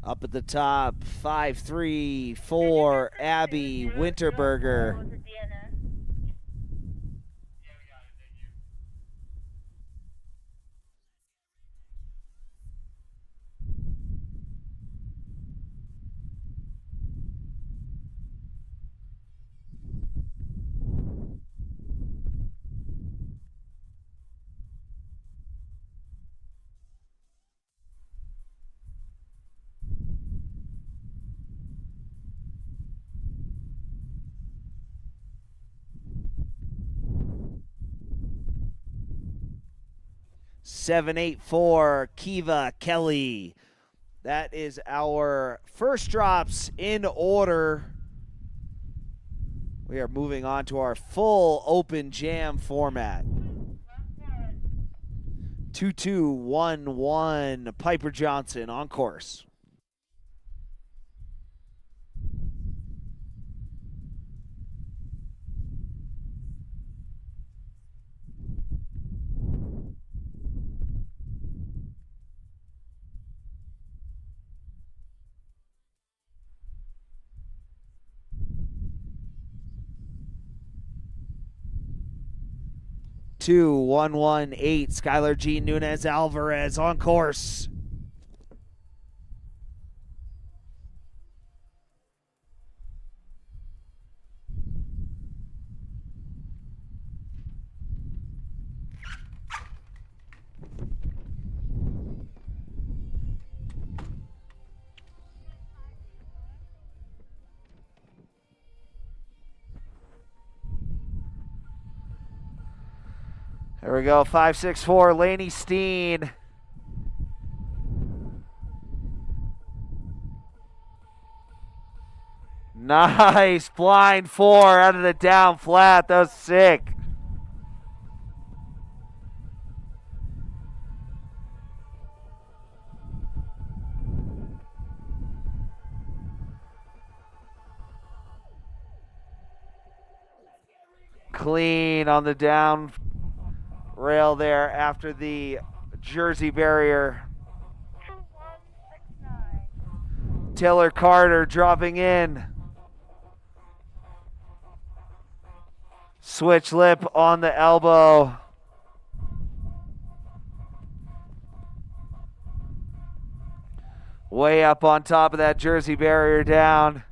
Up at the top, 534, Abby Winterberger. 784, Kiva Kelly. That is our first drops in order. We are moving on to our full open jam format. 2211, Piper Johnson on course. Two, 118, Skylar G. Nunez Alvarez on course. There we go, 564, Laney Steen. Nice, blind four out of the down flat. That was sick. Clean on the down rail there after the Jersey barrier. 2169. Taylor Carter dropping in. Switch lip on the elbow. Way up on top of that Jersey barrier down.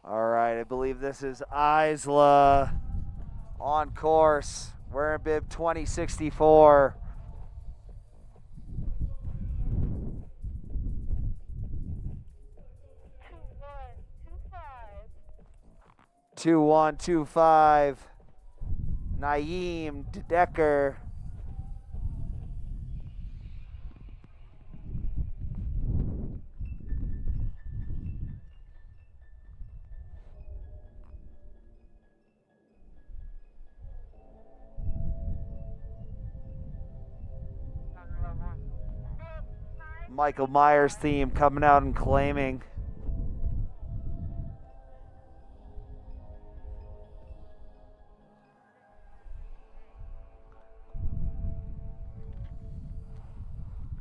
All right, I believe this is Isla on course. Wearing bib 2064. Two one two five. Naeem Decker. Michael Myers theme coming out and claiming.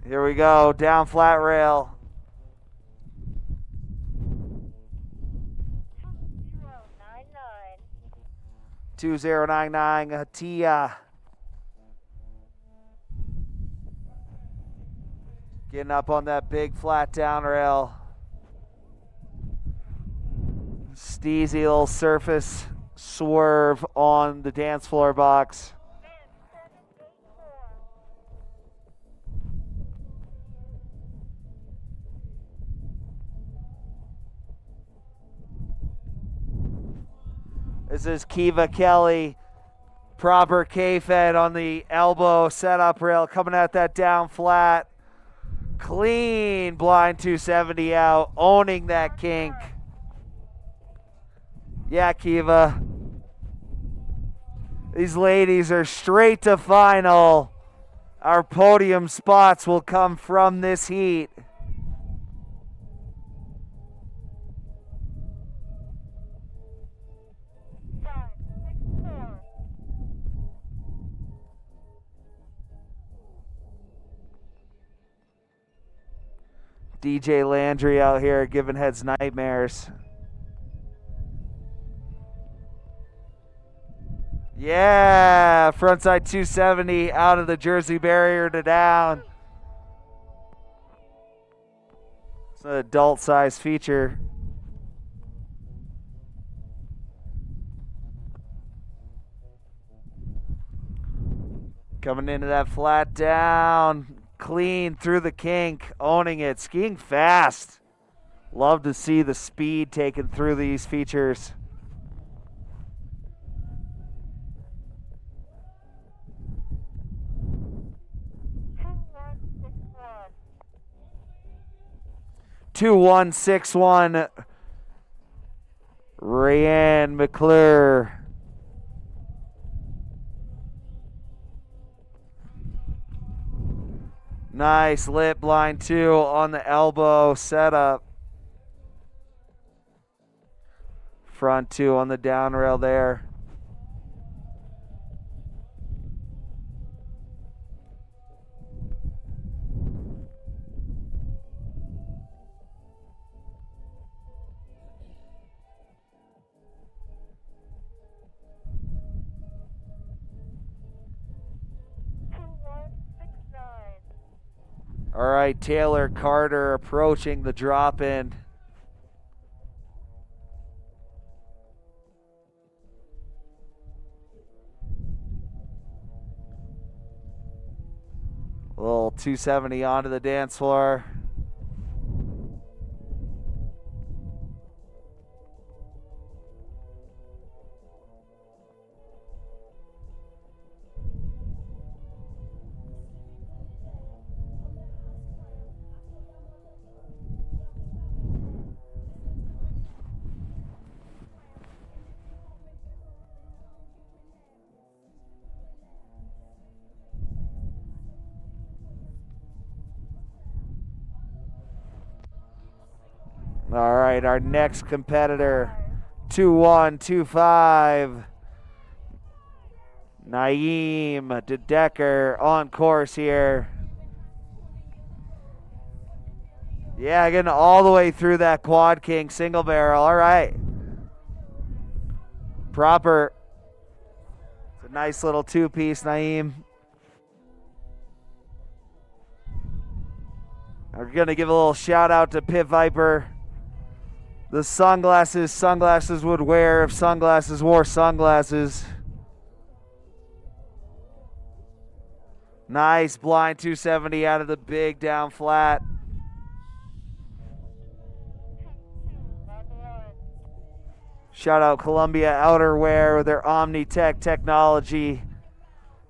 Here we go, down flat rail. 2099 Hatia. Getting up on that big flat down rail. Steezy little surface swerve on the dance floor box. This is Kiva Kelly, proper K-fed on the elbow setup rail, coming at that down flat. Clean blind 270 out, owning that kink. Yeah, Kiva. These ladies are straight to final. Our podium spots will come from this heat. DJ Landry out here giving heads nightmares. Yeah, frontside 270 out of the Jersey barrier to down. It's an adult size feature. Coming into that flat down. Clean through the kink, owning it, skiing fast. Love to see the speed taken through these features. Two 161. Rayanne McClure. Nice lip blind 2 on the elbow setup. Front 2 on the down rail there. All right, Taylor Carter approaching the drop-in. A little 270 onto the dance floor. All right, our next competitor, 2125. Naeem DeDecker on course here. Yeah, getting all the way through that quad king single barrel. All right. Proper. It's a nice little two-piece, Naeem. We're going to give a little shout out to Pit Viper. The sunglasses would wear if sunglasses wore sunglasses. Nice blind 270 out of the big down flat. Shout out Columbia Outerwear with their OmniTech technology,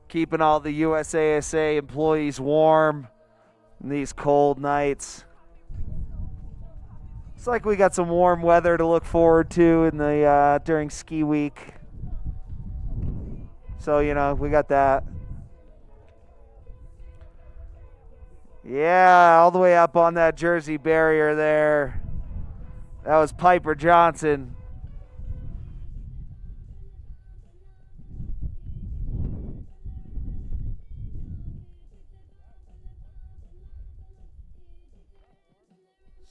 keeping all the USASA employees warm in these cold nights. It's like we got some warm weather to look forward to in the during ski week. So, you know, we got that. Yeah, all the way up on that Jersey barrier there. That was Piper Johnson.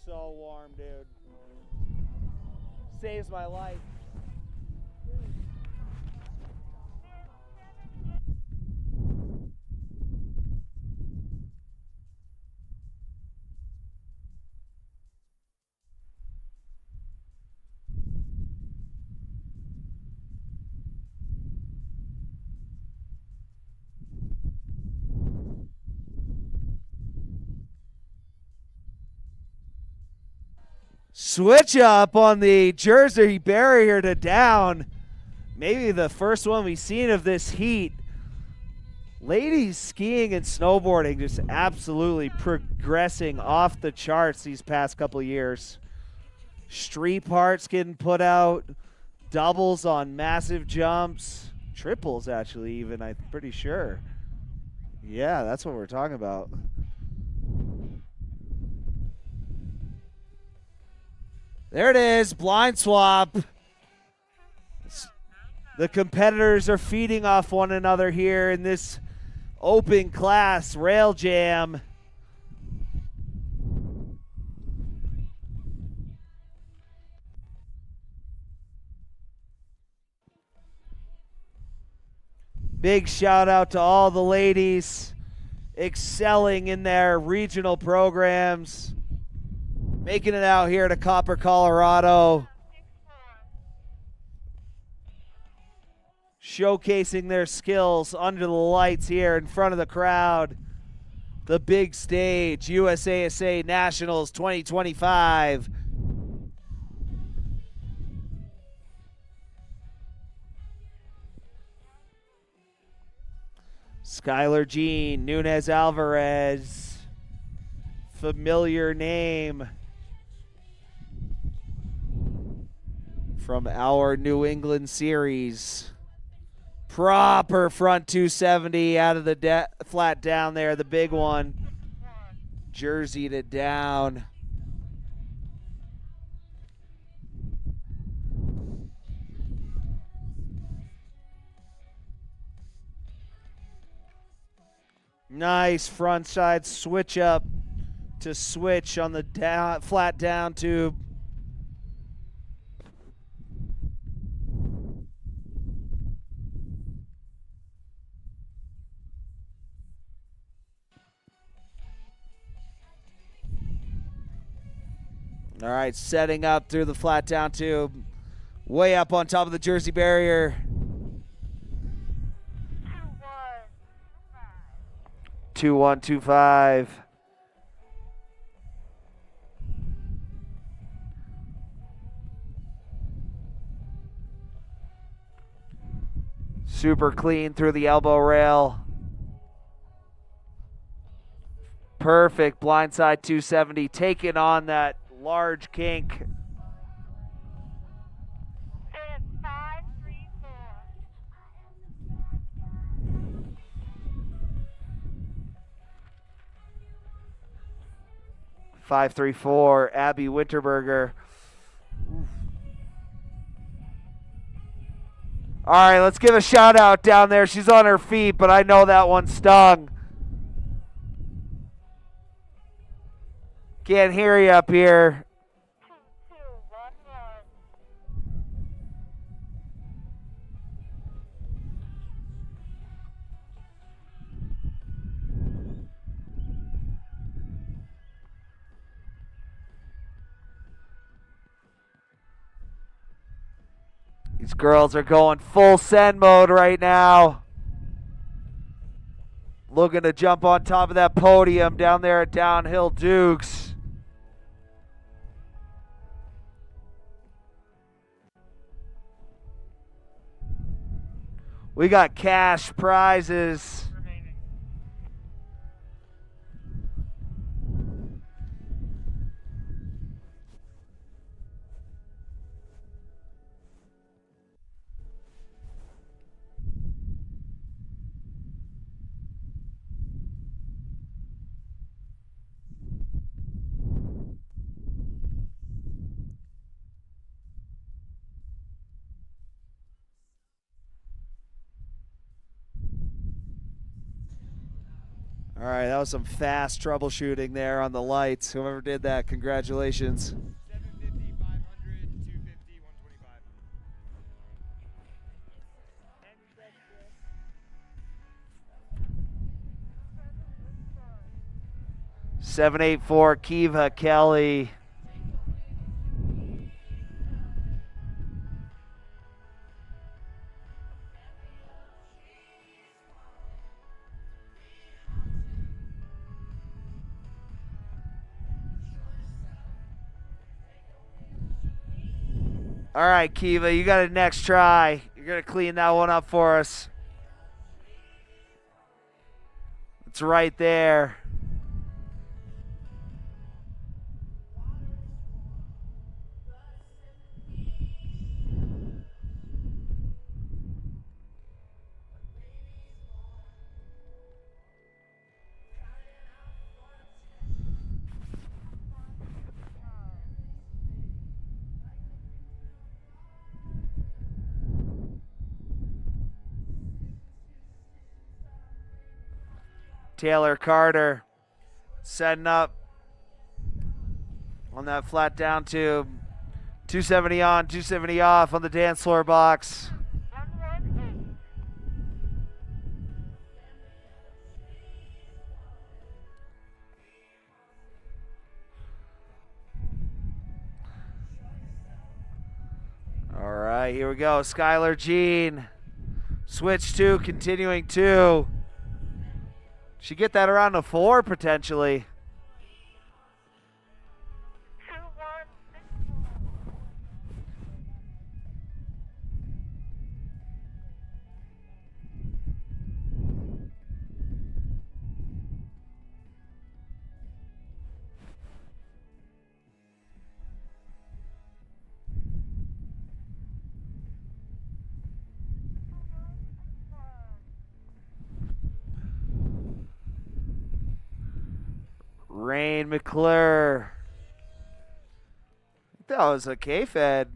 so warm, dude. Saves my life. Switch up on the Jersey barrier to down. Maybe the first one we've seen of this heat. Ladies skiing and snowboarding just absolutely progressing off the charts these past couple of years. Street parts getting put out, doubles on massive jumps, triples actually even, I'm pretty sure. Yeah, that's what we're talking about. There it is, blind swap. The competitors are feeding off one another here in this open class rail jam. Big shout out to all the ladies excelling in their regional programs, making it out here to Copper, Colorado, showcasing their skills under the lights here in front of the crowd. The big stage, USASA Nationals 2025. Skylar Jean, Nunez Alvarez, familiar name from our New England series. Proper front 270 out of the flat down there, the big one. Jersey to down. Nice front side switch up to switch on the flat down tube. All right, setting up through the flat down tube. Way up on top of the Jersey barrier. 2-1-2-5. Super clean through the elbow rail. Perfect blindside 270, taking on that large kink. It's 5-3-4. 5-3-4, Abby Winterberger. All right, let's give a shout out down there. She's on her feet, but I know that one stung. Can't hear you up here. 2-2-1-1. These girls are going full send mode right now. Looking to jump on top of that podium down there at Downhill Dukes. We got cash prizes. remaining. right, that was some fast troubleshooting there on the lights. Whoever did that, congratulations. 750, 500, 250, 125. 784 Kiva Kelly. All right, Kiva, you got a next try. You're going to clean that one up for us. It's right there. Taylor Carter setting up on that flat down tube. 270 on, 270 off on the dance floor box. 118. All right, here we go. Skylar Jean. Switch 2, continuing 2. She get that around the 4 potentially. 2164. Rain McClure. That was a K-Fed.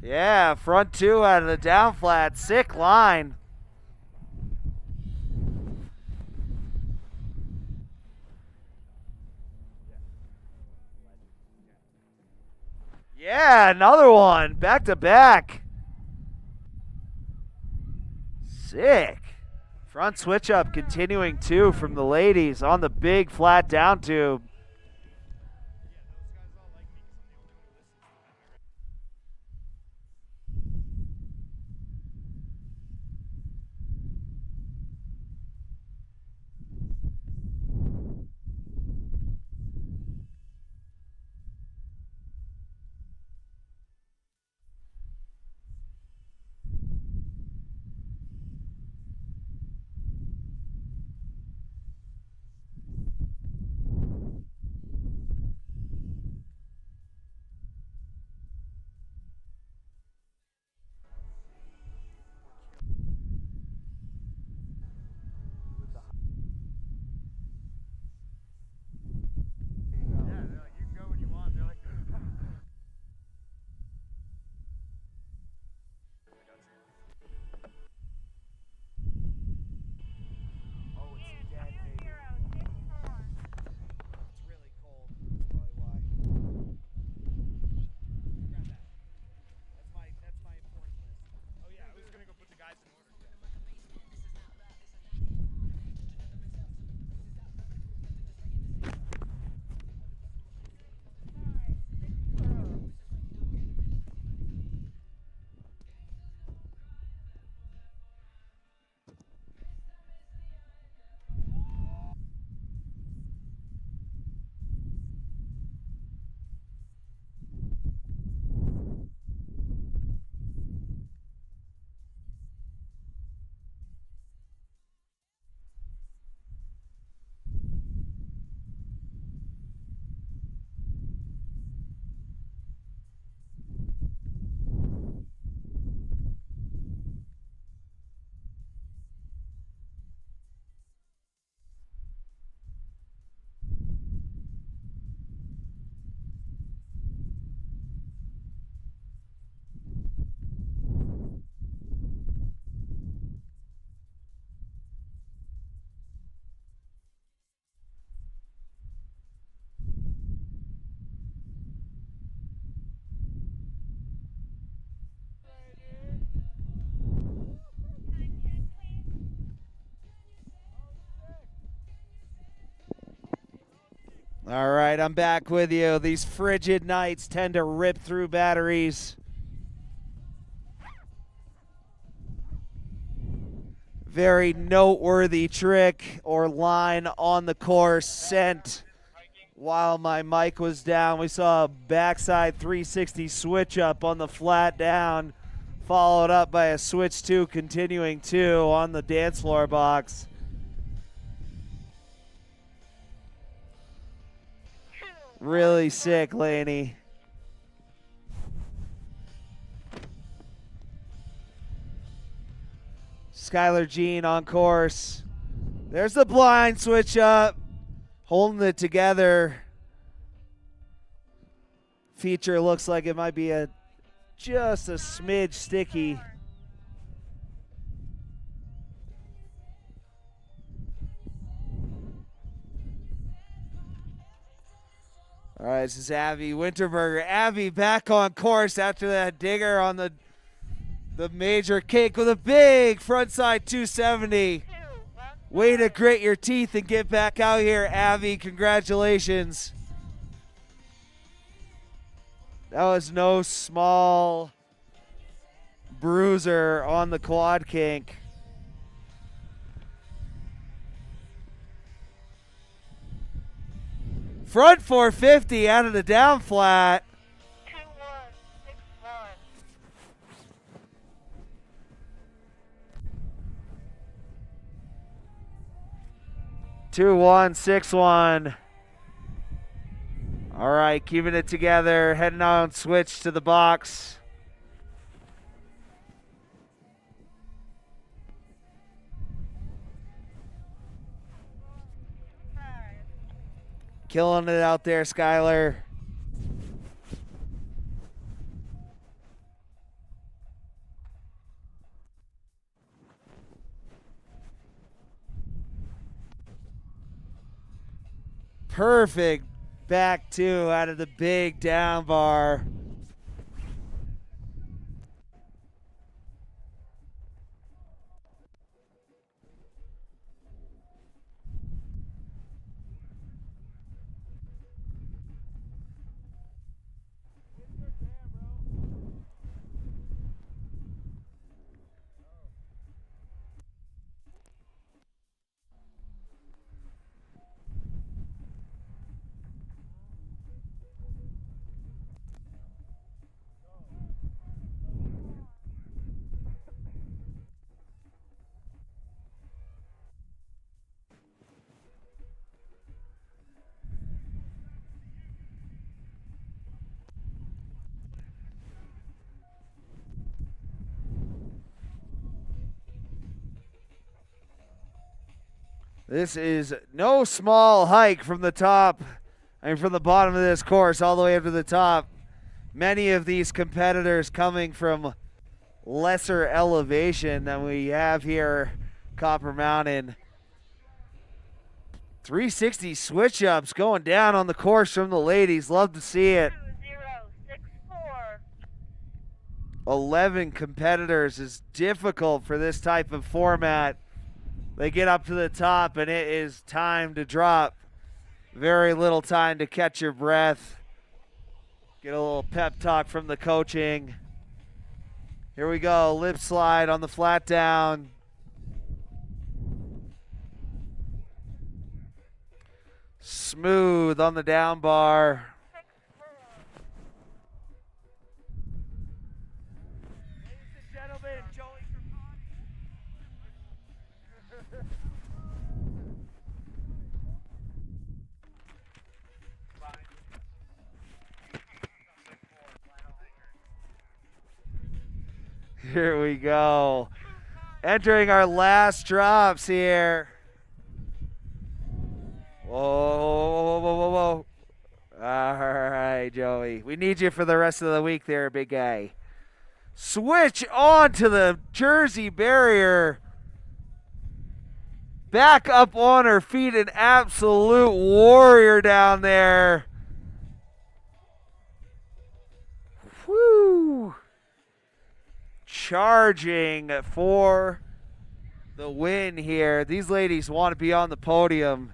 Yeah, front 2 out of the down flat. Sick line. Yeah, another one. Back to back. Sick. Front switch up continuing 2 from the ladies on the big flat down tube. All right, I'm back with you. These frigid nights tend to rip through batteries. Very noteworthy trick or line on the course sent while my mic was down. We saw a backside 360 switch up on the flat down, followed up by a switch 2 continuing 2 on the dance floor box. Really sick, Laney. Skylar Jean on course. There's the blind switch up. Holding it together. Feature looks like it might be just a smidge sticky. All right, this is Abby Winterberger. Abby back on course after that digger on the major kick with a big frontside 270. Way to grit your teeth and get back out here, Abby. Congratulations. That was no small bruiser on the quad kink. Front 450 out of the down flat. 2-1-6-1. All right, keeping it together. Heading on switch to the box. Killing it out there, Skylar. Perfect back 2 out of the big down bar. This is no small hike from the top, from the bottom of this course all the way up to the top. Many of these competitors coming from lesser elevation than we have here, Copper Mountain. 360 switch ups going down on the course from the ladies. Love to see it. 2064. 11 competitors is difficult for this type of format. They get up to the top and it is time to drop. Very little time to catch your breath. Get a little pep talk from the coaching. Here we go, lip slide on the flat down. Smooth on the down bar. Ladies and gentlemen, Joey Here we go. Entering our last drops here. Whoa, whoa, whoa, whoa, whoa. All right, Joey. We need you for the rest of the week there, big guy. Switch on to the Jersey barrier. Back up on her feet, an absolute warrior down there. Whew. Charging for the win here. These ladies want to be on the podium.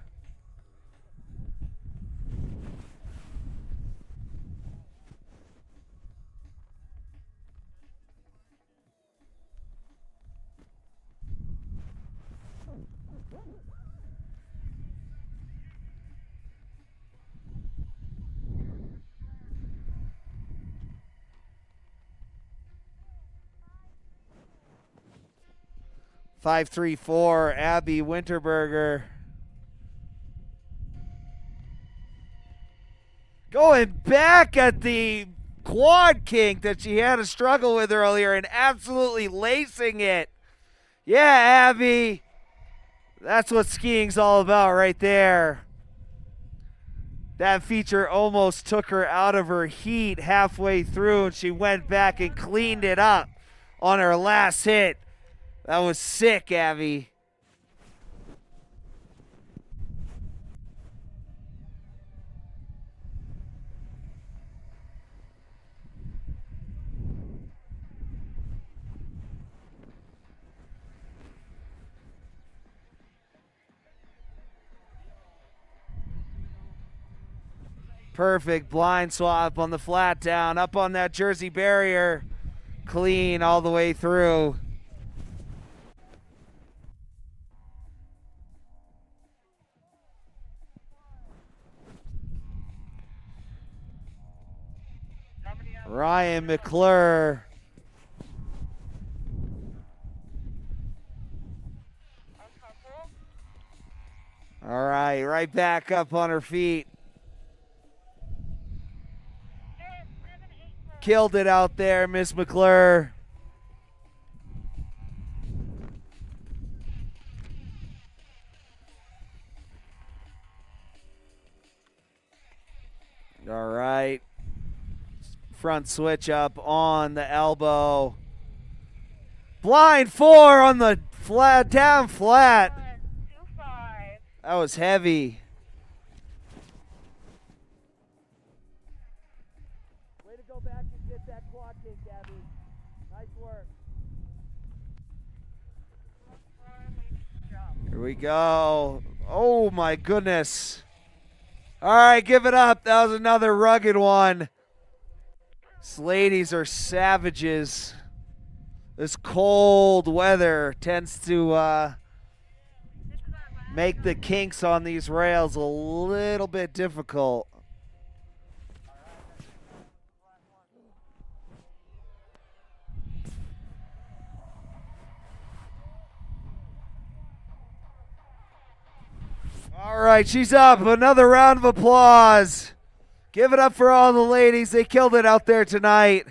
534, Abby Winterberger. Going back at the quad kink that she had a struggle with earlier and absolutely lacing it. Yeah, Abby. That's what skiing's all about right there. That feature almost took her out of her heat halfway through, and she went back and cleaned it up on her last hit. That was sick, Abby. Perfect blind swap on the flat down, up on that Jersey barrier. Clean all the way through. Ryan McClure. All right, right back up on her feet. Killed it out there, Miss McClure. All right. Front switch up on the elbow. Blind 4 on the flat, down flat. That was heavy. Way to go back and get that quad kick, Abby. Nice work. Here we go. Oh my goodness. All right, give it up. That was another rugged one. These ladies are savages. This cold weather tends to make the kinks on these rails a little bit difficult. All right, she's up. Another round of applause. Give it up for all the ladies. They killed it out there tonight.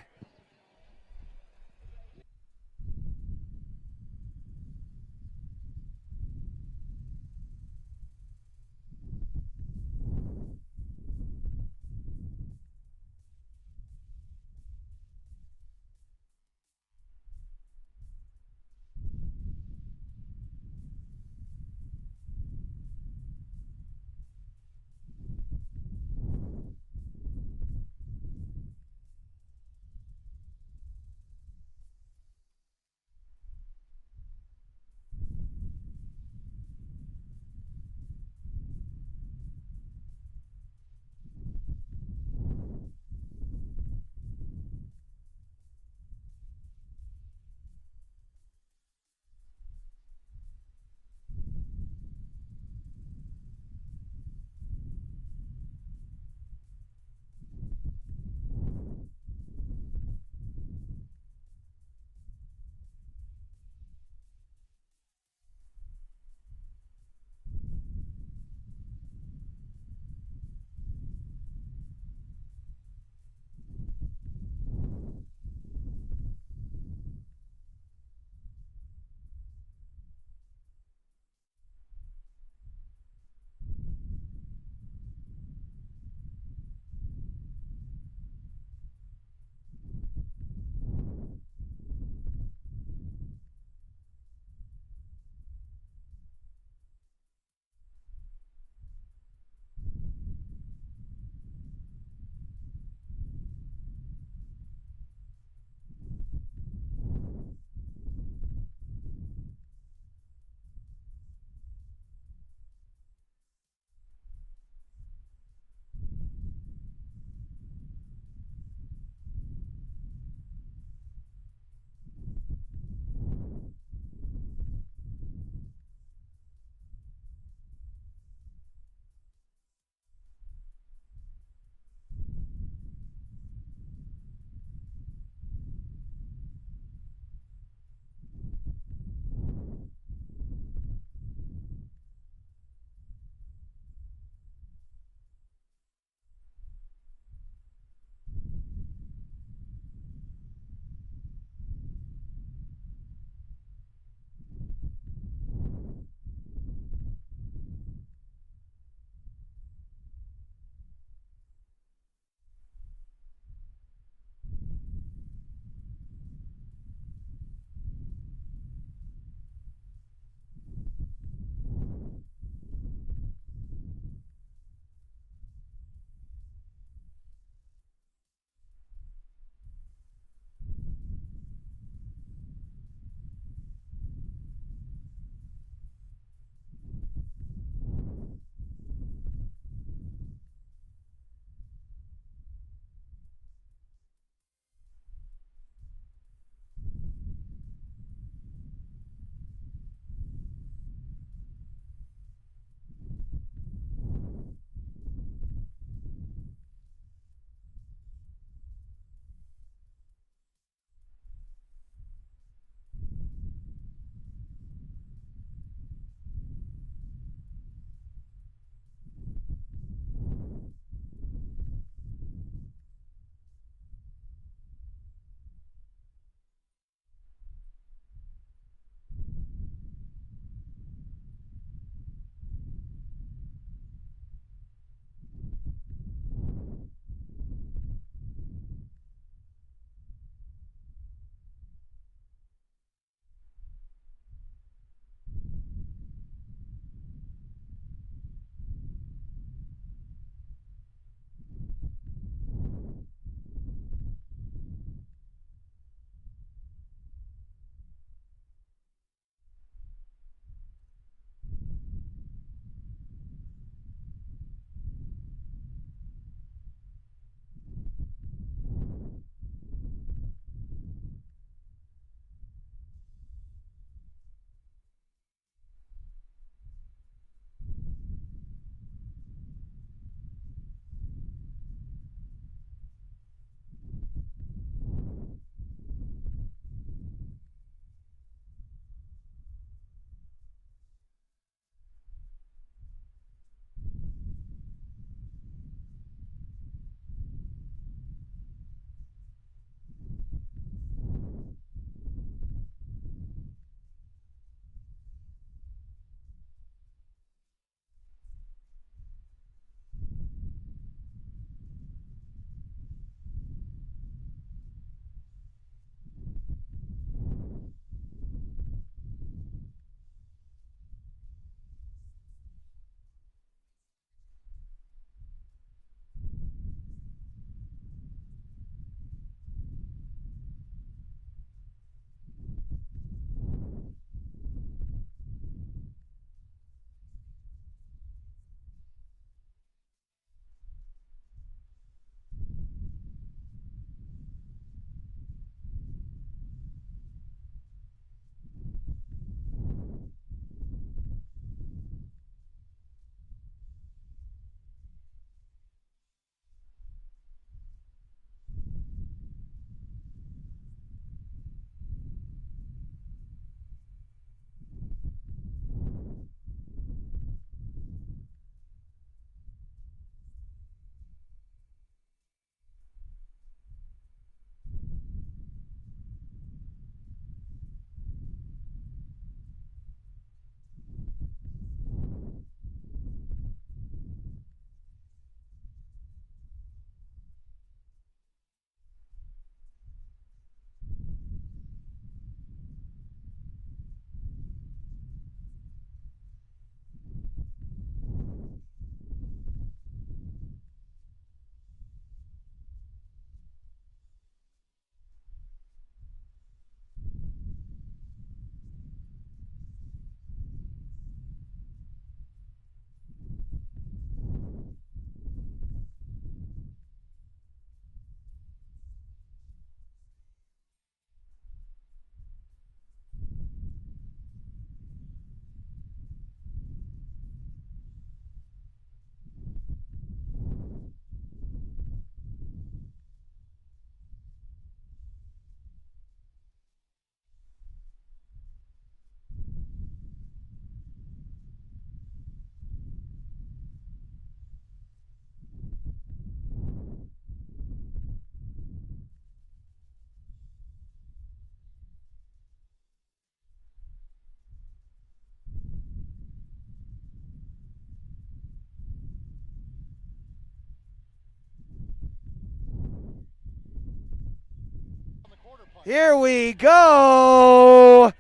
Here we go.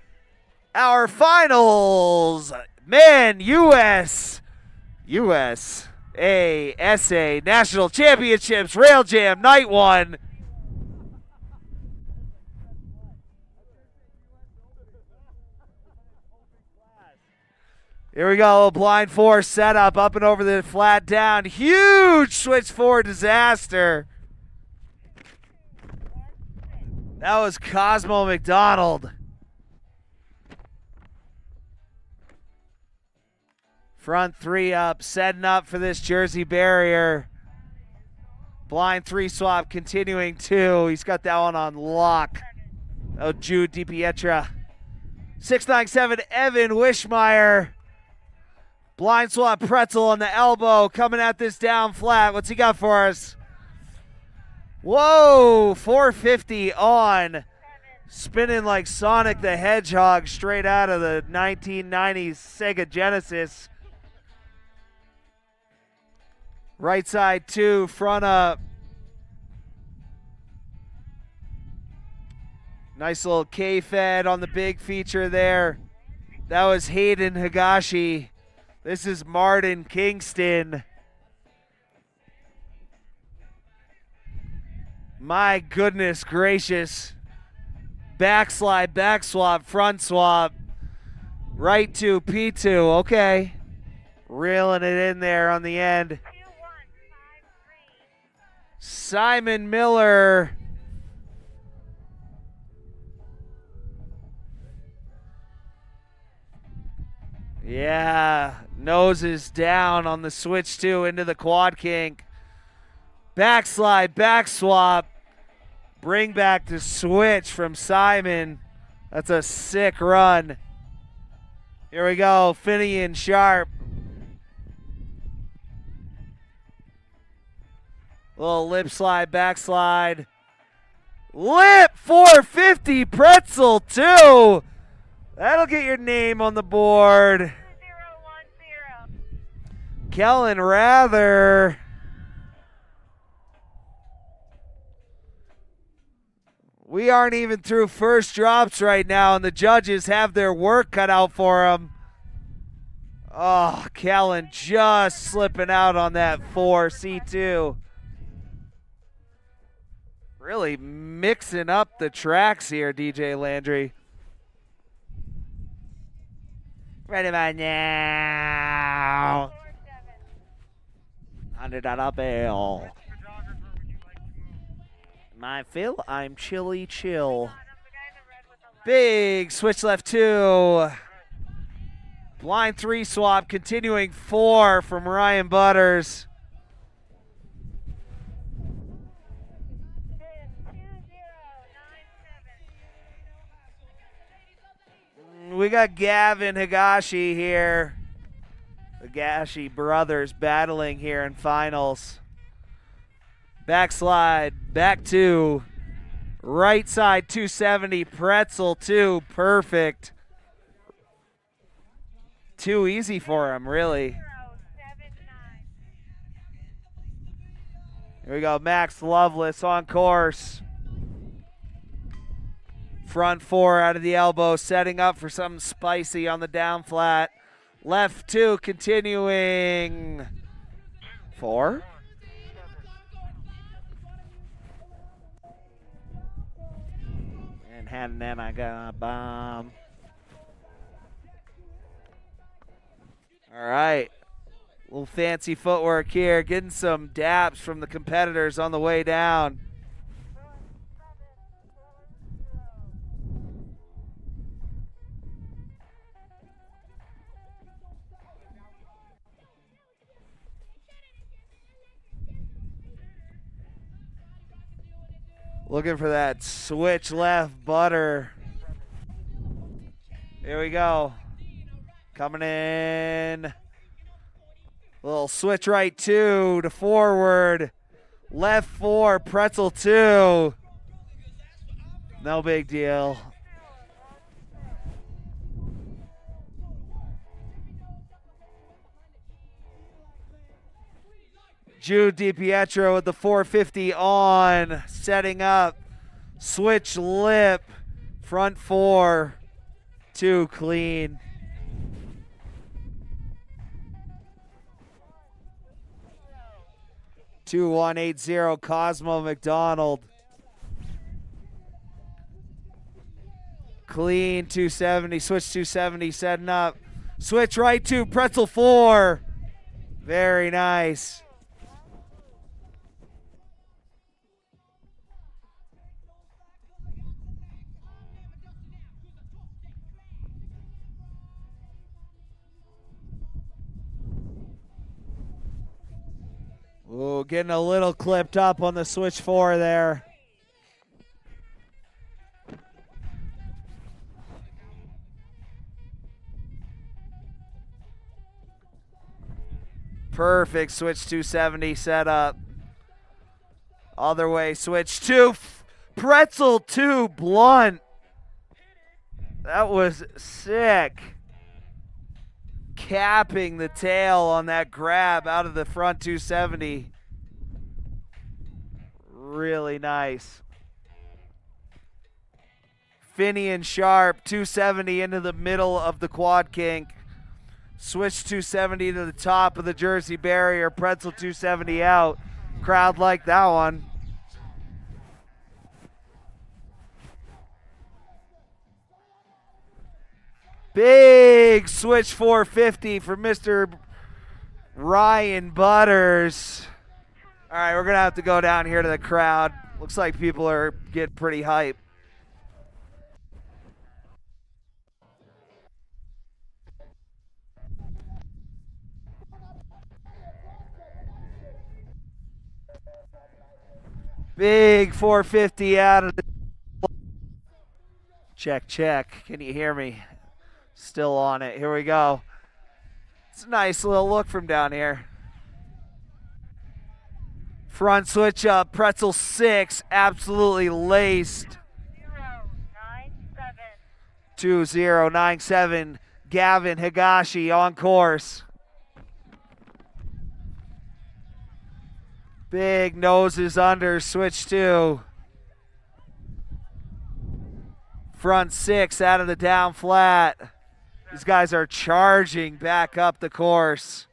Our finals. Men USA National Championships Rail Jam Night 1. Here we go, blind four setup, up and over the flat down. Huge switch four disaster. That was Cosmo McDonald. Front three up, setting up for this Jersey barrier. Blind three swap continuing two. He's got that one on lock. Oh, Jude DiPietra. 697 Evan Wishmeyer. Blind swap pretzel on the elbow, coming at this down flat. What's he got for us? Whoa, 450 on. Spinning like Sonic the Hedgehog straight out of the 1990s Sega Genesis. Right side two, front up. Nice little K-Fed on the big feature there. That was Hayden Higashi. This is Martin Kingston. My goodness gracious. Backslide, back swap, front swap. Right to P2, okay. Reeling it in there on the end. 2153. Simon Miller. Yeah, noses down on the switch two into the quad kink. Backslide, back swap. Bring back to switch from Simon. That's a sick run. Here we go, Finney and Sharp. Little lip slide, backslide. Lip 450 pretzel 2. That'll get your name on the board. 2010. Kellen Rather. We aren't even through first drops right now, and the judges have their work cut out for them. Oh, Kellen just slipping out on that 4C2. Really mixing up the tracks here, DJ Landry. Ready about now. 47. $100 bill. Which photographer would you like to move? My Phil, I'm chilly chill. I'm the guy in the red with the left. Big switch left two. Blind three swap, continuing four from Ryan Butters. 2097. We got Gavin Higashi here. The Higashi brothers battling here in finals. Backslide, back two. Right side 270, pretzel two, perfect. Too easy for him, really. 079. Here we go, Max Loveless on course. Front four out of the elbow, setting up for something spicy on the down flat. Left two, continuing. Four. And then I got a bomb. All right. Little fancy footwork here, getting some daps from the competitors on the way down. Looking for that switch left butter. Here we go. Coming in. Little switch right two to forward. Left four, pretzel two. No big deal. Jude DiPietro with the 450 on, setting up. Switch lip, front 4, 2 clean. Two 180 Cosmo McDonald. Clean 270, switch 270, setting up. Switch right 2, pretzel 4. Very nice. Ooh, getting a little clipped up on the switch 4 there. Perfect switch 270 setup. Other way, switch 2, pretzel 2, blunt. That was sick. Capping the tail on that grab out of the front 270. Really nice. Finian sharp, 270 into the middle of the quad kink. Switch 270 to the top of the Jersey barrier. Pretzel 270 out. Crowd liked that one. Big switch 450 for Mr. Ryan Butters. All right, we're going to have to go down here to the crowd. Looks like people are getting pretty hyped. Big 450 out of the... Check, check. Can you hear me? Still on it. Here we go. It's a nice little look from down here. Front switch up, pretzel 6, absolutely laced. 2097. Gavin Higashi on course. Big noses under, switch 2. Front 6 out of the down flat. These guys are charging back up the course.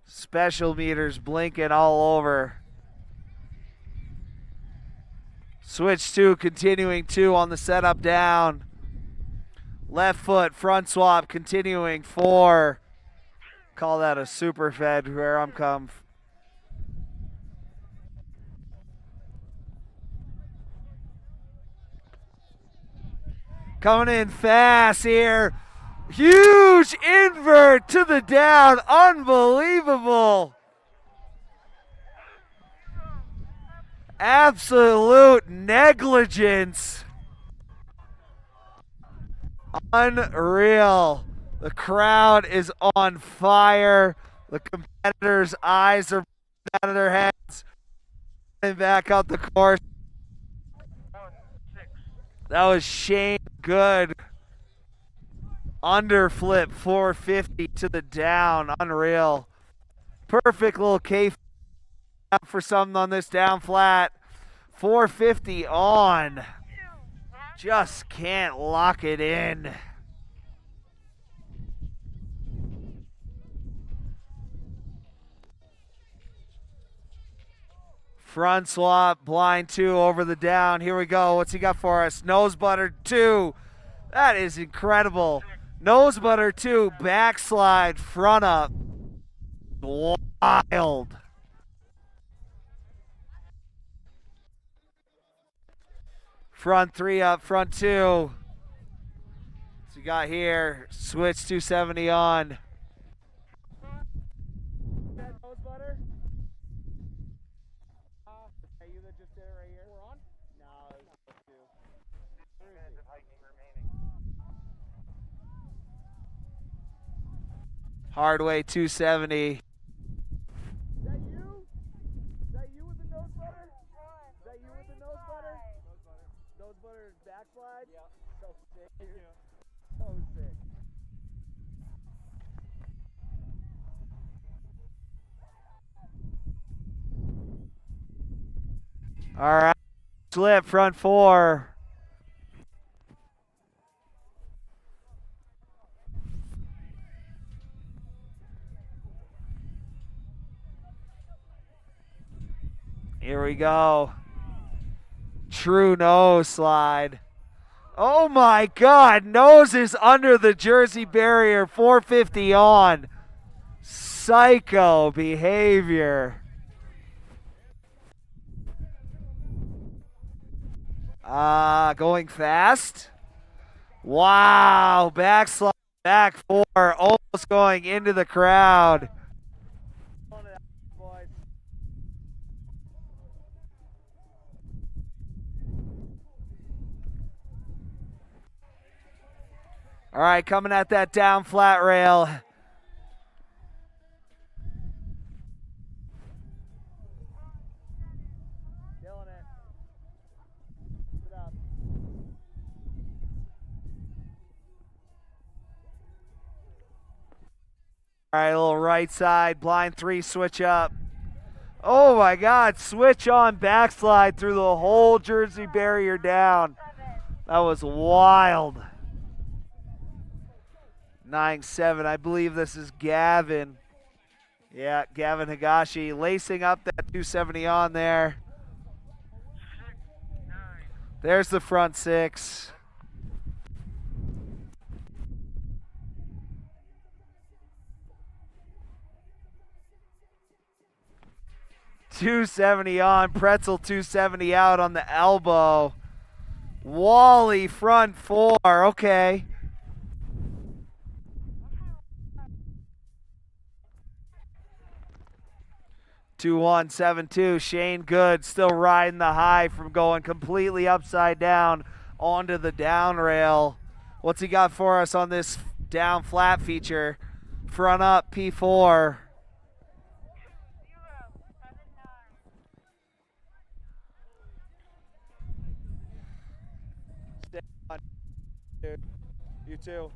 Special meters blinking all over. Switch 2, continuing 2 on the setup down. Left foot, front swap, continuing 4. Call that a super fed where I'm come. Coming in fast here. Huge invert to the down. Unbelievable. Absolute negligence. Unreal. The crowd is on fire. The competitors' eyes are out of their heads. And back up the course. That was Shane Good. Underflip 450 to the down. Unreal. Perfect little K for something on this down flat. 450 on. Just can't lock it in. Front swap, blind 2 over the down. Here we go. What's he got for us? Nose butter 2. That is incredible. Nose butter 2, backslide, front up. Wild. Front 3 up, front 2. So you got here, switch 270 on. Nose butter? Are you that just did it right here? We're on? No, it's 2. 3 minutes of hiking remaining. Hardway 270. Is that you? Is that you with the nose butter? Is that you with the nose butter? Nose butter backslide? Yeah. So sick. So sick. All right. Slip front four. Here we go. True nose slide. Oh my God, nose is under the jersey barrier, 450 on. Psycho behavior. Going fast. Wow, backslide, back four, almost going into the crowd. All right, coming at that down flat rail. Killing it. Put it up. All right, a little right side, blind three, switch up. Oh my God, switch on backslide through the whole jersey barrier down. That was wild. 9-7, I believe this is Gavin. Yeah, Gavin Higashi lacing up that 270 on there. 6-9. There's the front six. .270 on, Pretzel 270 out on the elbow. Wally front four, okay. Two 1-7-2. Shane Good still riding the high from going completely upside down onto the down rail. What's he got for us on this down flat feature? Front up P4. 0-7-9. Stay on, dude. You too.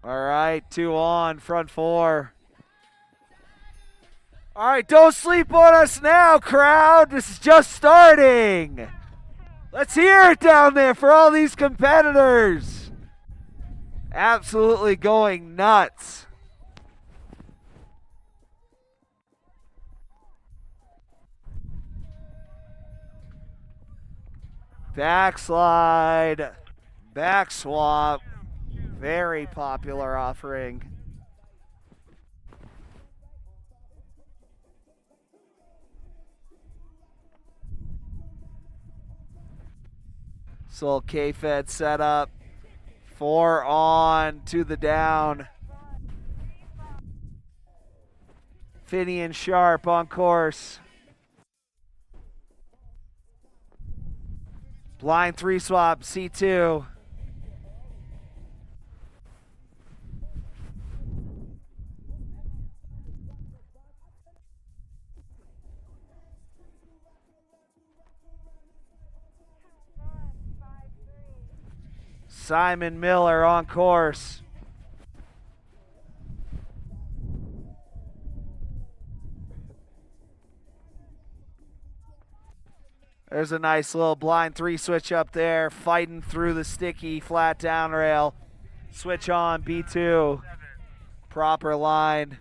All right, two on, front four. All right, don't sleep on us now, crowd. This is just starting. Let's hear it down there for all these competitors. Absolutely going nuts. Backslide, back swap. Very popular offering. So K-Fed set up. Four on to the down. Finney and Sharp on course. Blind three swap, C2. Simon Miller on course. There's a nice little blind three switch up there, fighting through the sticky flat down rail. Switch on B2. Proper line.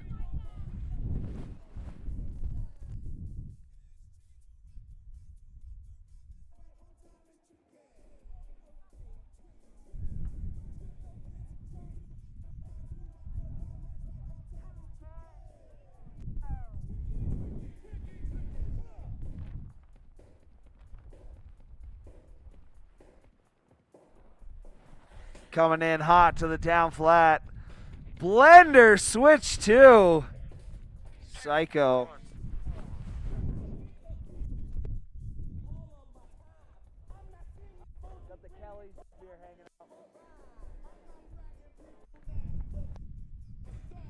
Coming in hot to the down flat. Blender switch two. Psycho. Got the Kelly spear hanging out.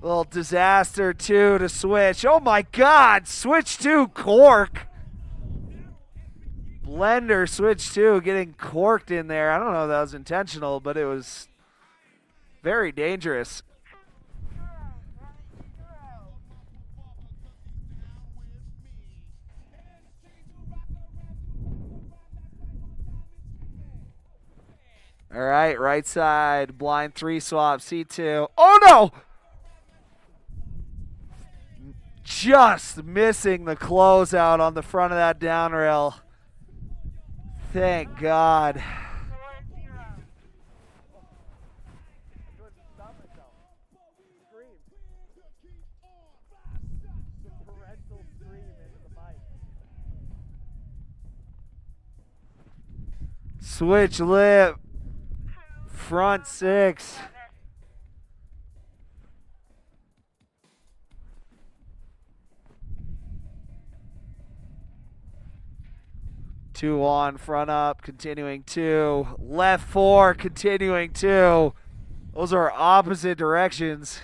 Little disaster two to switch. Oh my God, switch two cork. Blender switch two, getting corked in there. I don't know if that was intentional, but it was very dangerous. All right, right side, blind 3 swap, C2. Oh, no! Just missing the closeout on the front of that down rail. Thank God. 4-0. Couldn't stop myself. Screamed. The parental scream into the mic. Switch lip. Front 6. 2 on, front up, continuing 2. Left 4, continuing 2. Those are opposite directions.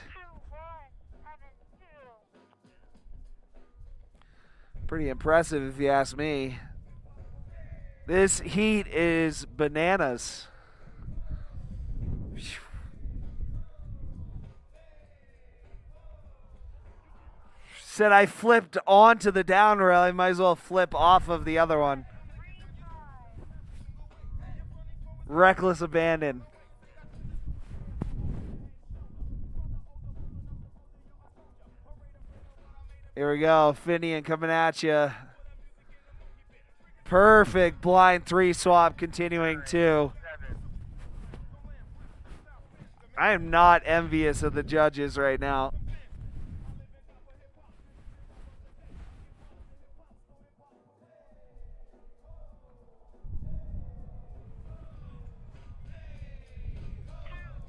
2-1-7-2. Pretty impressive if you ask me. This heat is bananas. Phew. Said I flipped onto the down rail. I might as well flip off of the other one. Reckless abandon. Here we go. Finian coming at you. Perfect blind 3 swap, continuing 2. I am not envious of the judges right now.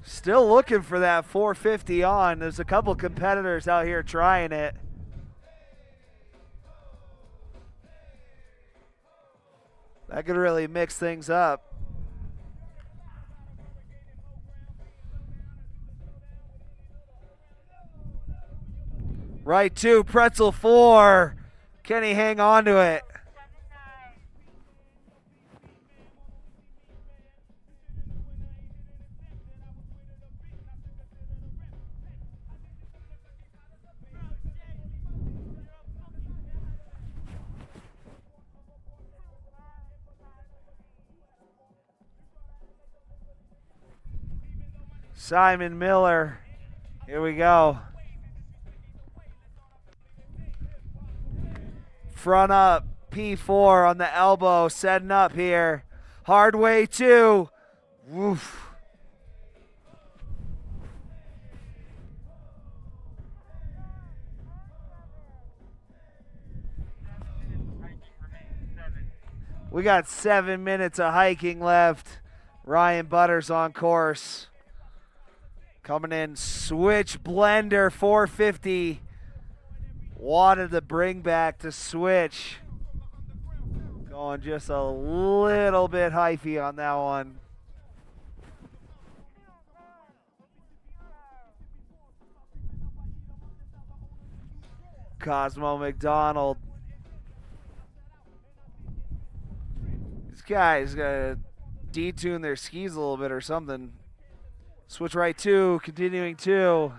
Still looking for that 450 on. There's a couple competitors out here trying it. That could really mix things up. Right 2, pretzel 4. Can he hang on to it? 7-9. Simon Miller. Here we go. Front up, P4 on the elbow, setting up here. Hard way 2. Woof. We got 7 minutes of hiking left. Ryan Butters on course. Coming in, switch blender 450. Wanted to bring back to switch. Going just a little bit hyphy on that one. Cosmo McDonald. These guys gotta detune their skis a little bit or something. Switch right 2, continuing 2.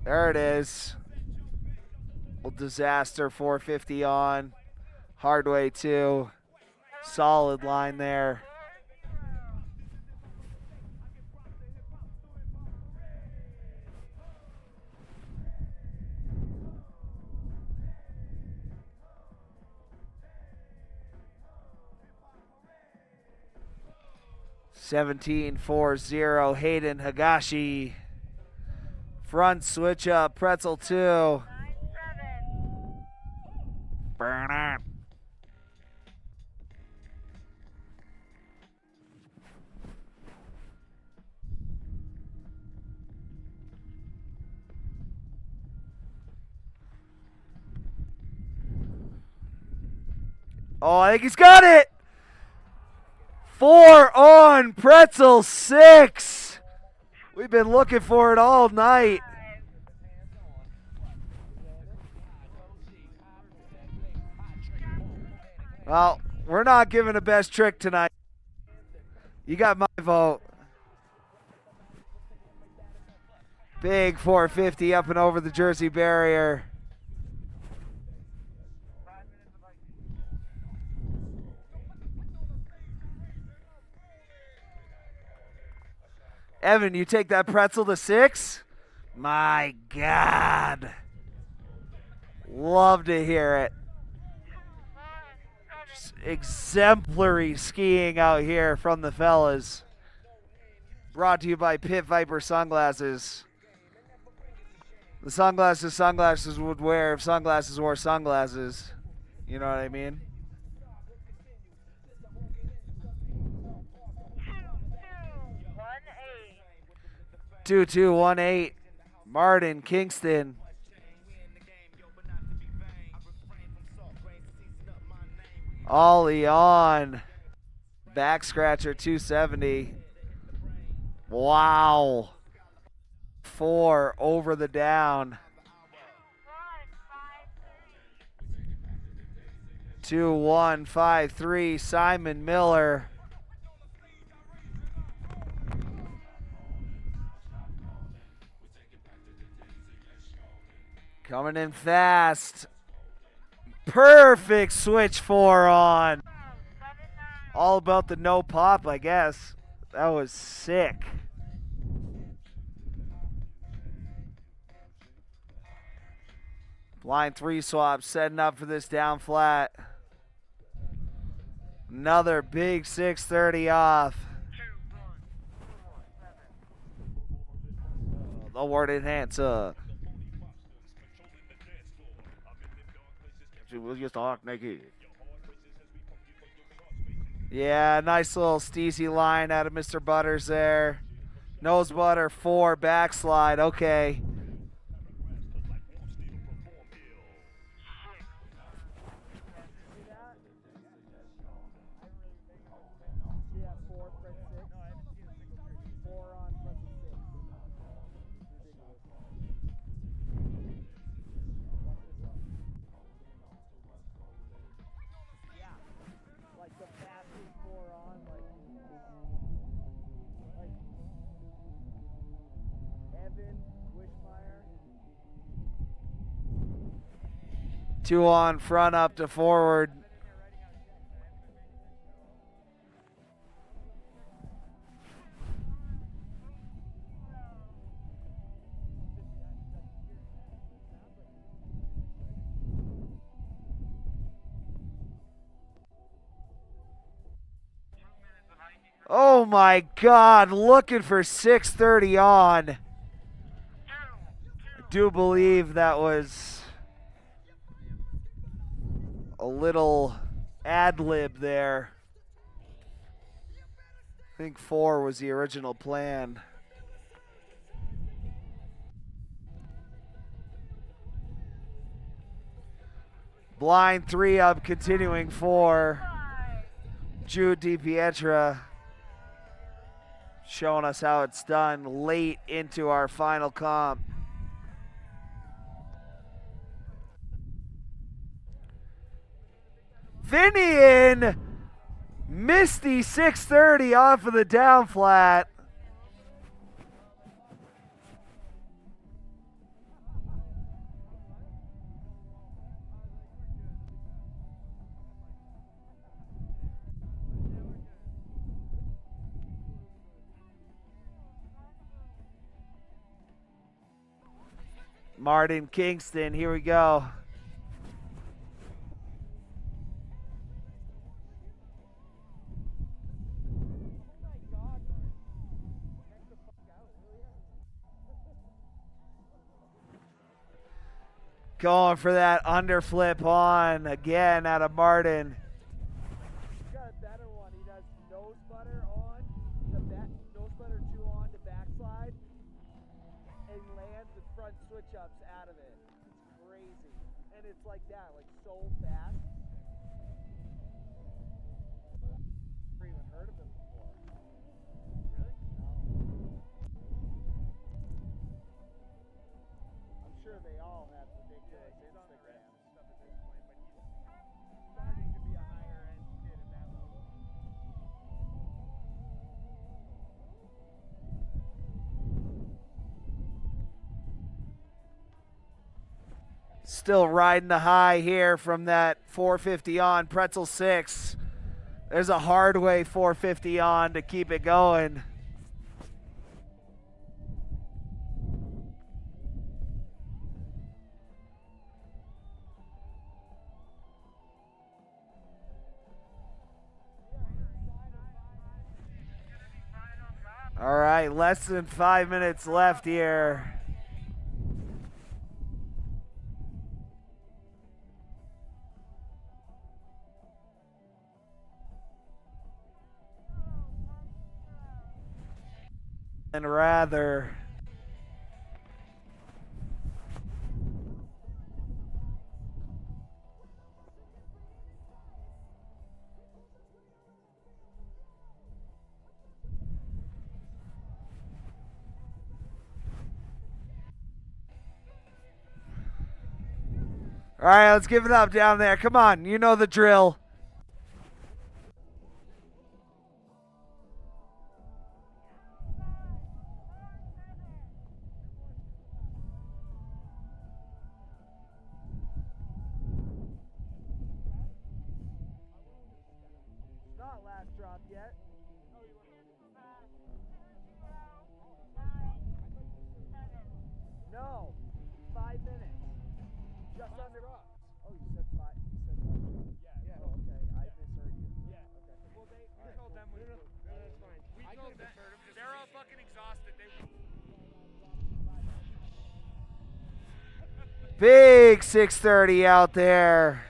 There it is. Little disaster 450 on. Hard way 2. Solid line there. (17-4-0) Hayden Higashi. Front switch up, pretzel 2. 9-7. Burn it. Oh, I think he's got it. 4 on, pretzel 6. We've been looking for it all night. Well, we're not giving the best trick tonight. You got my vote. Big 450 up and over the Jersey barrier. Evan, you take that pretzel to 6? My God. Love to hear it. Just exemplary skiing out here from the fellas. Brought to you by Pit Viper Sunglasses. The sunglasses would wear if sunglasses wore sunglasses. You know what I mean? 2218. Martin Kingston. Ollie on. Back scratcher 270. Wow. 4 over the down. 2-1-5-3. Simon Miller. Coming in fast. Perfect switch 4 on. All about the no pop, I guess. That was sick. Line 3 swap setting up for this down flat. Another big 630 off. The word enhancer. She was just a naked. Yeah, nice little steezy line out of Mr. Butters there. Nose butter 4, backslide. Okay. Two on front up to forward. Oh my God, looking for 630 on. I do believe that was a little ad lib there. I think 4 was the original plan. Blind 3 up, continuing 4. Jude DiPietra showing us how it's done late into our final comp. Finian, misty 630 off of the down flat. Martin Kingston, here we go. Going for that underflip on again out of Martin. He's got a better one. He does nose butter on the back, nose butter 2 on to backslide, and lands the front switch ups out of it. It's crazy, and it's like that, like so fast. Never even heard of him before. Really? No. I'm sure they all have ridiculous Instagrams. Stuff at this point, but he's starting to be a higher end kid at that level. Still riding the high here from that 450 on, pretzel 6. There's a hard way 450 on to keep it going. right, less than 5 minutes left here. And rather. All right, let's give it up down there. Come on, you know the drill. Not last drop yet. No, 5 minutes. Just under. Oh, you said 5. You said last drop. Yeah. Oh, okay. I misheard you. Yeah. Okay. Well, we told them when no, that's fine. We told them. They're all fucking exhausted. Big 6:30 out there.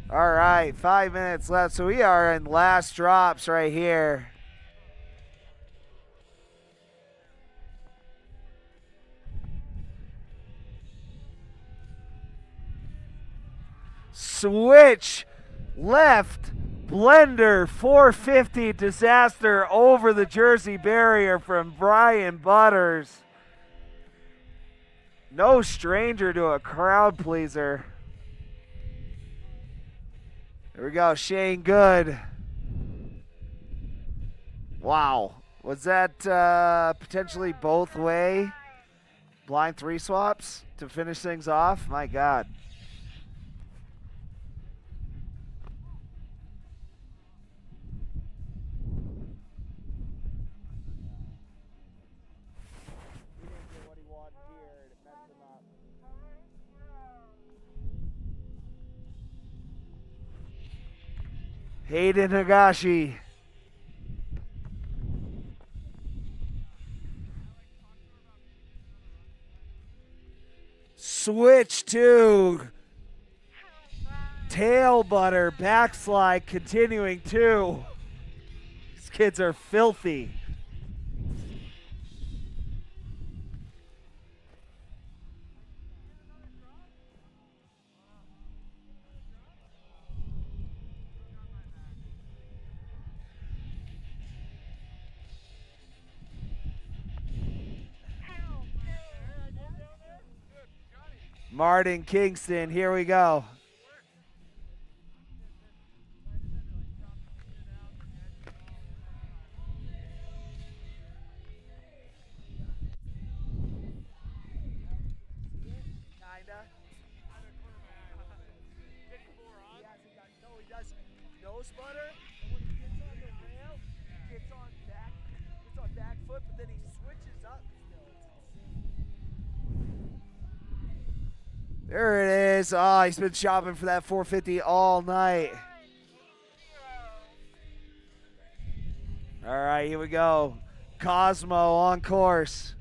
All right, 5 minutes left. So we are in last drops right here. Switch left blender 450 disaster over the Jersey barrier from Brian Butters. No stranger to a crowd pleaser. There we go, Shane Good. Wow. Was that potentially both way? Blind 3 swaps to finish things off? My God. He didn't get what he wanted here, and it messed him up. Hayden Higashi. Switch to tail butter, backslide, continuing to. These kids are filthy. Martin Kingston, here we go. Kinda. No, he does nose butter, and when he gets on the rail, he gets on back foot, but then he switches up still. There it is. Oh, he's been shopping for that 450 all night. All right, here we go. Cosmo on course.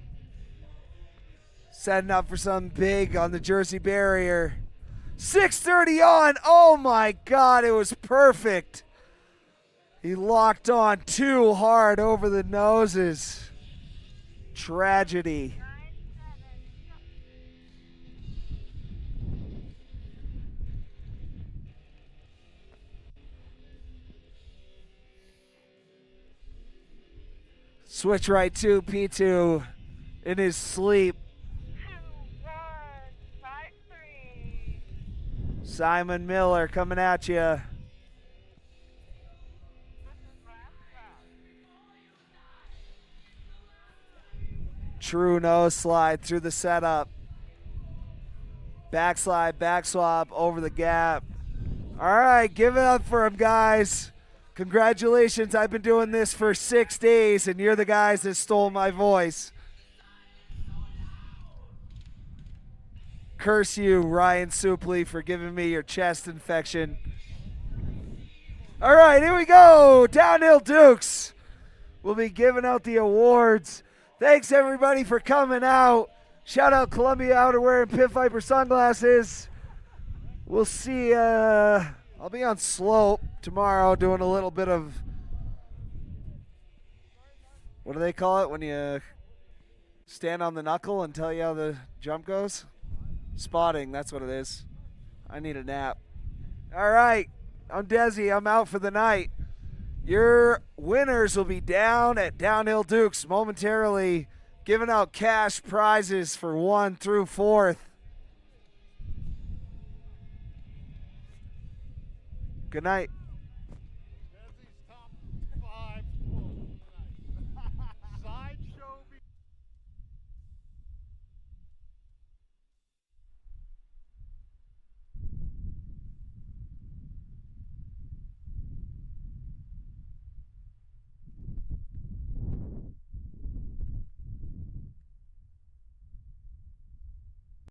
Setting up for something big on the Jersey barrier. 6:30 on. Oh my God, it was perfect. He locked on too hard over the noses. Tragedy. Switch right to P2 in his sleep. 2-1-5-3. Simon Miller coming at you. True nose slide through the setup. Backslide, back swap over the gap. All right, give it up for him, guys. Congratulations, I've been doing this for 6 days, and you're the guys that stole my voice. Curse you, Ryan Supley, for giving me your chest infection. All right, here we go. Downhill Dukes. we'll be giving out the awards. Thanks, everybody, for coming out. Shout out Columbia Outerwear and Pit Viper Sunglasses. We'll see. I'll be on slope tomorrow doing a little bit of, what do they call it when you stand on the knuckle and tell you how the jump goes? Spotting, that's what it is. I need a nap. All right, I'm Desi. I'm out for the night. Your winners will be down at Downhill Dukes momentarily, giving out cash prizes for 1 through 4th. Good night.